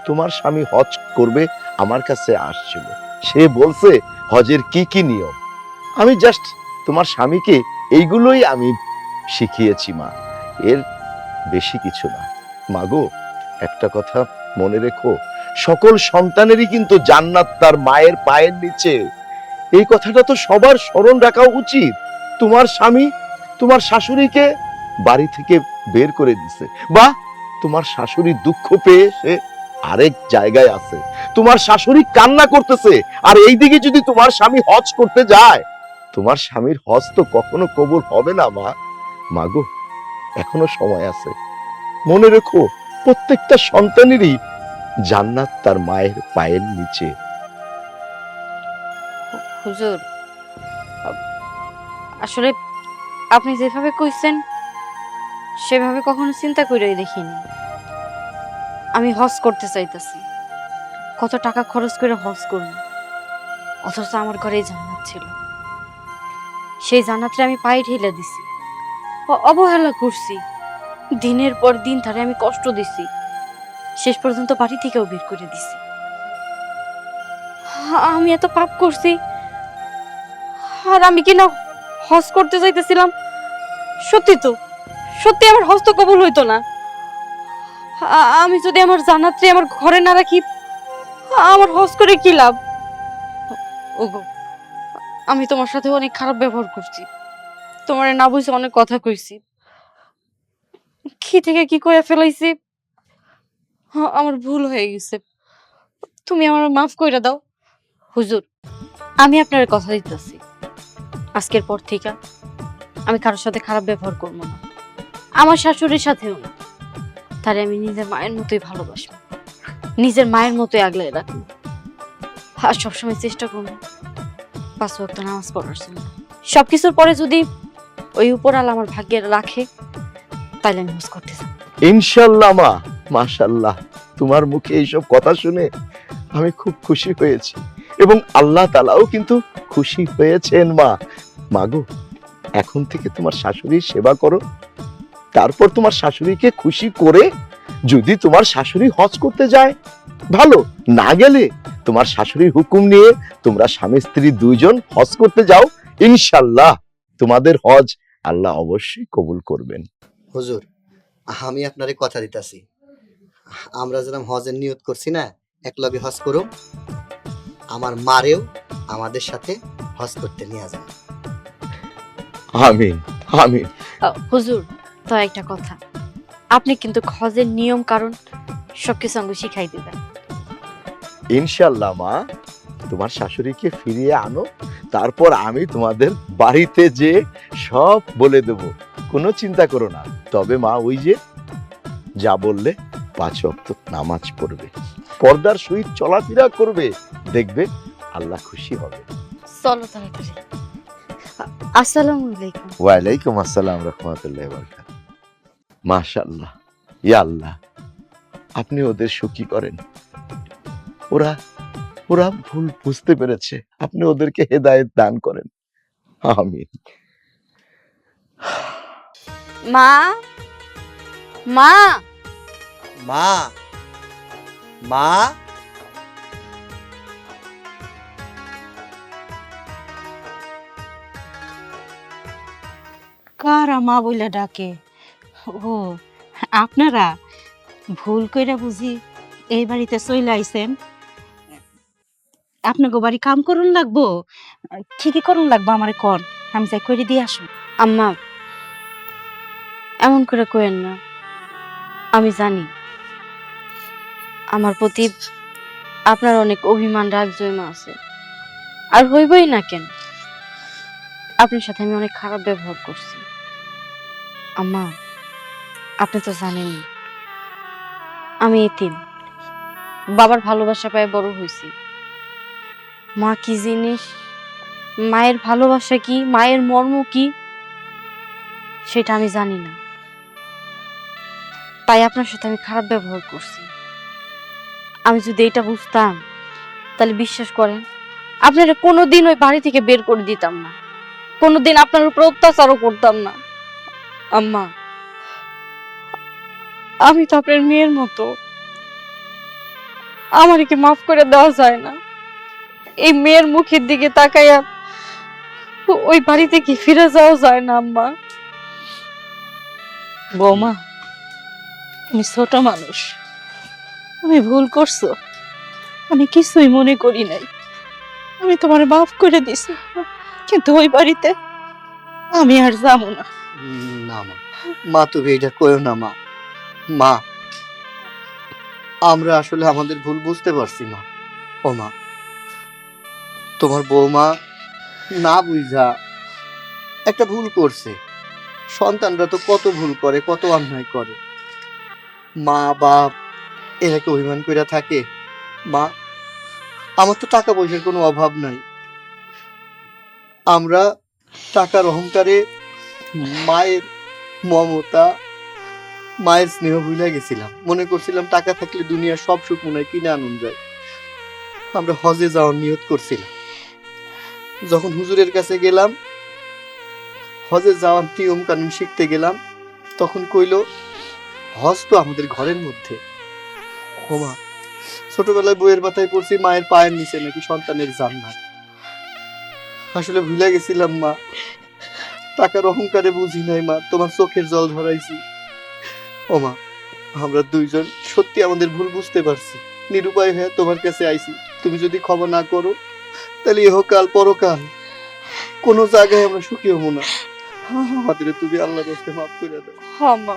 তোমার স্বামী হজ করবে, আমার কাছে আসছিল, সে বলছে হজের কি কি নিয়ম। আমি জাস্ট তোমার স্বামীকে এইগুলোই আমি শিখিয়েছি মা, এর বেশি কিছু না। মাগো, একটা কথা মনে রেখো, সকল সন্তানেরই কিন্তু জান্নাত তার মায়ের পায়ের নিচে। এই কথাটা তো সবার স্মরণ রাখা উচিত। তোমার স্বামী তোমার শাশুড়িকে বাড়ি থেকে বের করে দিছে, বা তোমার শাশুড়ি দুঃখ পেয়ে সে আরেক জায়গায় আছে, তোমার শাশুড়ি কান্না করতেছে, আর এইদিকে যদি তোমার স্বামী হজ করতে যায়, তোমার স্বামীর হজ তো কখনো কবুল হবে না মা। মাগো, এখনো সময় আছে, মনে রেখো প্রত্যেকটা সন্তানেরই জান্নাত তার মায়ের পায়ের নিচে। হুজুর, আসলে আপনি যেভাবে কইছেন সেভাবে কখনো চিন্তা করেই দেখিনি। আমি হজ করতে চাইতেছি, কত টাকা খরচ করে হজ করব, অথচ আমার ঘরে জান্নাত ছিল, সেই জান্নাতটা আমি পায়ে ঠেলে দিছি, অবহেলা করছি, দিনের পর দিন ধরে আমি কষ্ট দিছি, শেষ পর্যন্ত বাড়ি থেকেও বের করে দিছি। আমি এত পাপ করছি, আর আমি কিনা হজ করতে চাইতেছিলাম। সত্যি তো, সত্যি আমার হজ তো কবুল হইতো না। আমি যদি আমার জান্নাতরে আমার ঘরে না রাখি, আমার হজ করে কি লাভ? ওগো, আমি তোমার সাথে অনেক খারাপ ব্যবহার করছি, তোমার না বুঝে অনেক কথা কইছি, কি থেকে কি করে ফেলাইছি, আমার ভুল হয়ে গেছে, তুমি আমার মাফ কইরা দাও। হুজুর, আমি আপনার কথা দিতেছি, আজকের পর থেকে আমি কারোর সাথে খারাপ ব্যবহার করবো না, আমার শাশুড়ির সাথেও না। তারে আমি নিজের মায়ের মতোই ভালোবাসবো, নিজের মায়ের মতোই আগলে রাখবো। আর সবসময় চেষ্টা করবো 5 ওয়াক্ত নামাজ পড়ার জন্য। সবকিছুর পরে যদি ওই উপরাল আমার ভাগ্যে রাখে তাইলে আমি হজ করতে যাব। ইনশাল্লাহ মা, মাশাল্লাহ, তোমার মুখে এইসব কথা শুনে আমি খুব খুশি হয়েছি এবং আল্লাহ তাআলাও কিন্তু খুশি হয়েছেন মা। মাগো, এখন থেকে তোমার শাশুড়ির সেবা করো, তারপর তোমার শাশুড়িকে খুশি করে যদি তোমার শাশুড়ি হজ করতে যায় ভালো, না গেলে তোমার শাশুড়ির হুকুম নিয়ে তোমরা স্বামী স্ত্রী দুইজন হজ করতে যাও, ইনশাল্লাহ তোমাদের হজ আল্লাহ অবশ্যই কবুল করবেন। হুজুর, আমি আপনারে কথা দিতাছি, আমরা যেরকম হজের নিয়ত করছি না, একলগে হজ করো, আমার মারেও আমাদের সাথে হজ করতে নিয়ে যান। আমিন আমিন। হুজুর, তো একটা কথা, আপনি কিন্তু হজের নিয়ম কারণ সবকিছু আমাকে শিখাই দিবেন। ইনশাল্লাহ মা, তোমার শাশুড়িকে ফিরিয়ে আনো, তারপর আমি তোমাদের বাড়িতে যে সব বলে দেব, কোনো চিন্তা করো না। তবে মা, ওই যে যা বললে 5 ওয়াক্ত নামাজ পড়বে, পর্দার সহিত চলাফেরা করবে, দেখবে আল্লাহ খুশি হবে। চলো তাড়াতাড়ি। আসসালামু আলাইকুম। ওয়ালাইকুম আসসালাম রাহমাতুল্লাহি ওয়া বারাকাতুহু। মাশাআল্লাহ, ইয়া আল্লাহ, আপনি ওদের সুখী করেন। ওরা ওরা ভুল বুঝতে পেরেছে, আপনি ওদেরকে হেদায়েত দান করেন। আমিন। মা, মা, মা, মা, কারা মা বইলা ডাকে? ও, আপনারা ভুল কইরা বুঝি এই বাড়িতে চলে আইছেন? আপনাকে বাড়ি কাম করুন লাগবো? কি কি করুন লাগবো আমারে কোন, আমি যাই করে দিয়ে আসুন। আম্মা এমন করে কইেন না। আমি জানি আমার প্রতি আপনার অনেক অভিমান, রাগ জমা আছে, আর হইবই না কেন। আপনার সাথে আমি অনেক খারাপ ব্যবহার করছি। আম্মা, আপনি তো জানেনই আমি এতিম, বাবার ভালোবাসা পায় বড় হয়েছি। মা কি জিনিস, মায়ের ভালোবাসা কি, মায়ের মর্ম কি, সেটা আমি জানি না। তাই আপনার সাথে আমি খারাপ ব্যবহার করছি। আমি যদি এটা বুঝতাম তাহলে বিশ্বাস করেন আপনারা কোনোদিন ওই বাড়ি থেকে বের করে দিতাম না, কোনোদিন আপনার উপর অত্যাচারও করতাম না। আম্মা, আমি তো আপনার মেয়ের মতো, আমারে কি মাফ করে দেওয়া যায় না? এই মেয়ের মুখের দিকে তাকাইয়া ওই বাড়িতে কি ফিরে যাওয়া যায় না? আম্মা, বৌমা, তুমি ছোট মানুষ, তুমি ভুল করছো, আমি কিছুই মনে করি নাই, আমি তোমার মাফ করে দিছি, কিন্তু ওই বাড়িতে আমি আর যাবো না। না মা, মা তুমি এটা কইও না মা। মা, আমরা আসলে আমাদের ভুল বুঝতে পারছি মা। ও মা, তোমার বৌমা না বুঝা একটা ভুল করছে। সন্তানরা তো কত ভুল করে, কত অন্যায় করে। মা বাপ এরাকে অভিমান কইরা থাকে। মা, আমার তো টাকা পয়সার কোনো অভাব নাই, আমরা টাকার অহংকারে মায়ের মমতা, মায়ের স্নেহ ভুলে গেছিলাম। মনে করছিলাম টাকা থাকলে দুনিয়ার সব সুখ মনে হয় কিনে আনন্দ যায়। আমরা হজে যাওয়ার নিয়ত করছিলাম। যখন হুজুরের কাছে গেলাম, হজে যাওয়ার নিয়ম কানুন শিখতে গেলাম, তখন কইলো হজ তো আমাদের ঘরের মধ্যে। ও মা, ছোটবেলায় বইয়ের পাতায় পড়ছি মায়ের পায়ের নিচে নাকি সন্তানের জান্নাত। আসলে ভুলে গেছিলাম মা, টাকার অহংকারে বুঝি নাই মা, তোমার চোখের জল ধরাইছি। ও মা, আমরা দুইজন সত্যি আমাদের ভুল বুঝতে পারছি, নিরুপায় হয়ে তোমার কাছে আইছি। তুমি যদি ক্ষমা না করো তাহলে ইহকাল পরকাল কোনো জায়গায় আমরা সুখী হবো না। আমাদের তুমি আল্লাহর রাস্তায় মাফ করে দাও। হ্যাঁ মা,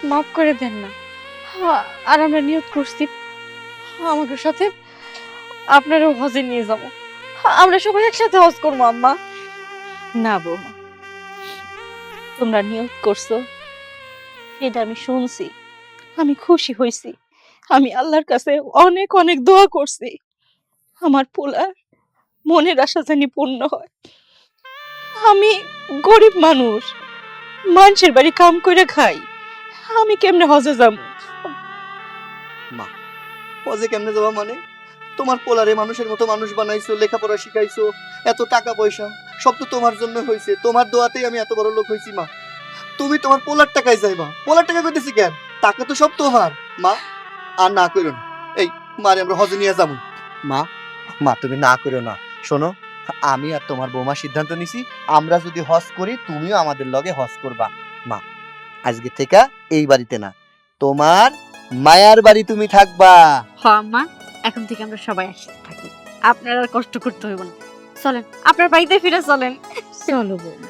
মাফ করে দেন না। আর আমরা নিয়ত করছি আমাদের সাথে আপনারও হজে নিয়ে যাব, আমরা সবাই একসাথে হজ করবো। আম্মা, না বৌমা, তোমরা নিয়ত করছো এটা আমি শুনছি, আমি খুশি হয়েছি, আমি আল্লাহর কাছে অনেক অনেক দোয়া করছি, আমার পোলার মনের আশা জানি পূর্ণ হয়। আমি গরিব মানুষ, মানুষের বাড়ি কাম করে খাই, আমি কেমনে হজে যাব? হজে কেমনে যাওয়া মানে? তোমার পোলারে মানুষের মতো মানুষ বানাইছো, লেখাপড়া শিখাইছো, এত টাকা পয়সা সব তো তোমার জন্য হয়েছে। তোমার দোয়াতেই আমি এত বড় লোক হয়েছি মা। তুমি তোমার পোলার টাকায় যাইবা? পোলার টাকা কইতেছি কেন? টাকা তো সব তোমার মা। আর না কইরো না, এই মারে আমরা হজে নিয়ে যাবো। মা মা তুমি না করো না। শোনো, আমি আর তোমার বৌমা সিদ্ধান্ত নিছি, আমরা যদি হজ করি তুমিও আমাদের লগে হজ করবা। মা আজকে থেকে এই বাড়িতে না, তোমার মায়ার বাড়ি তুমি থাকবা। হ্যাঁ আম্মা, এখন থেকে আমরা সবাই একসাথে থাকি, আপনার আর কষ্ট করতে হইব না। চলেন আপনার বাড়িতে ফিরে চলেন। চলো বৌমা।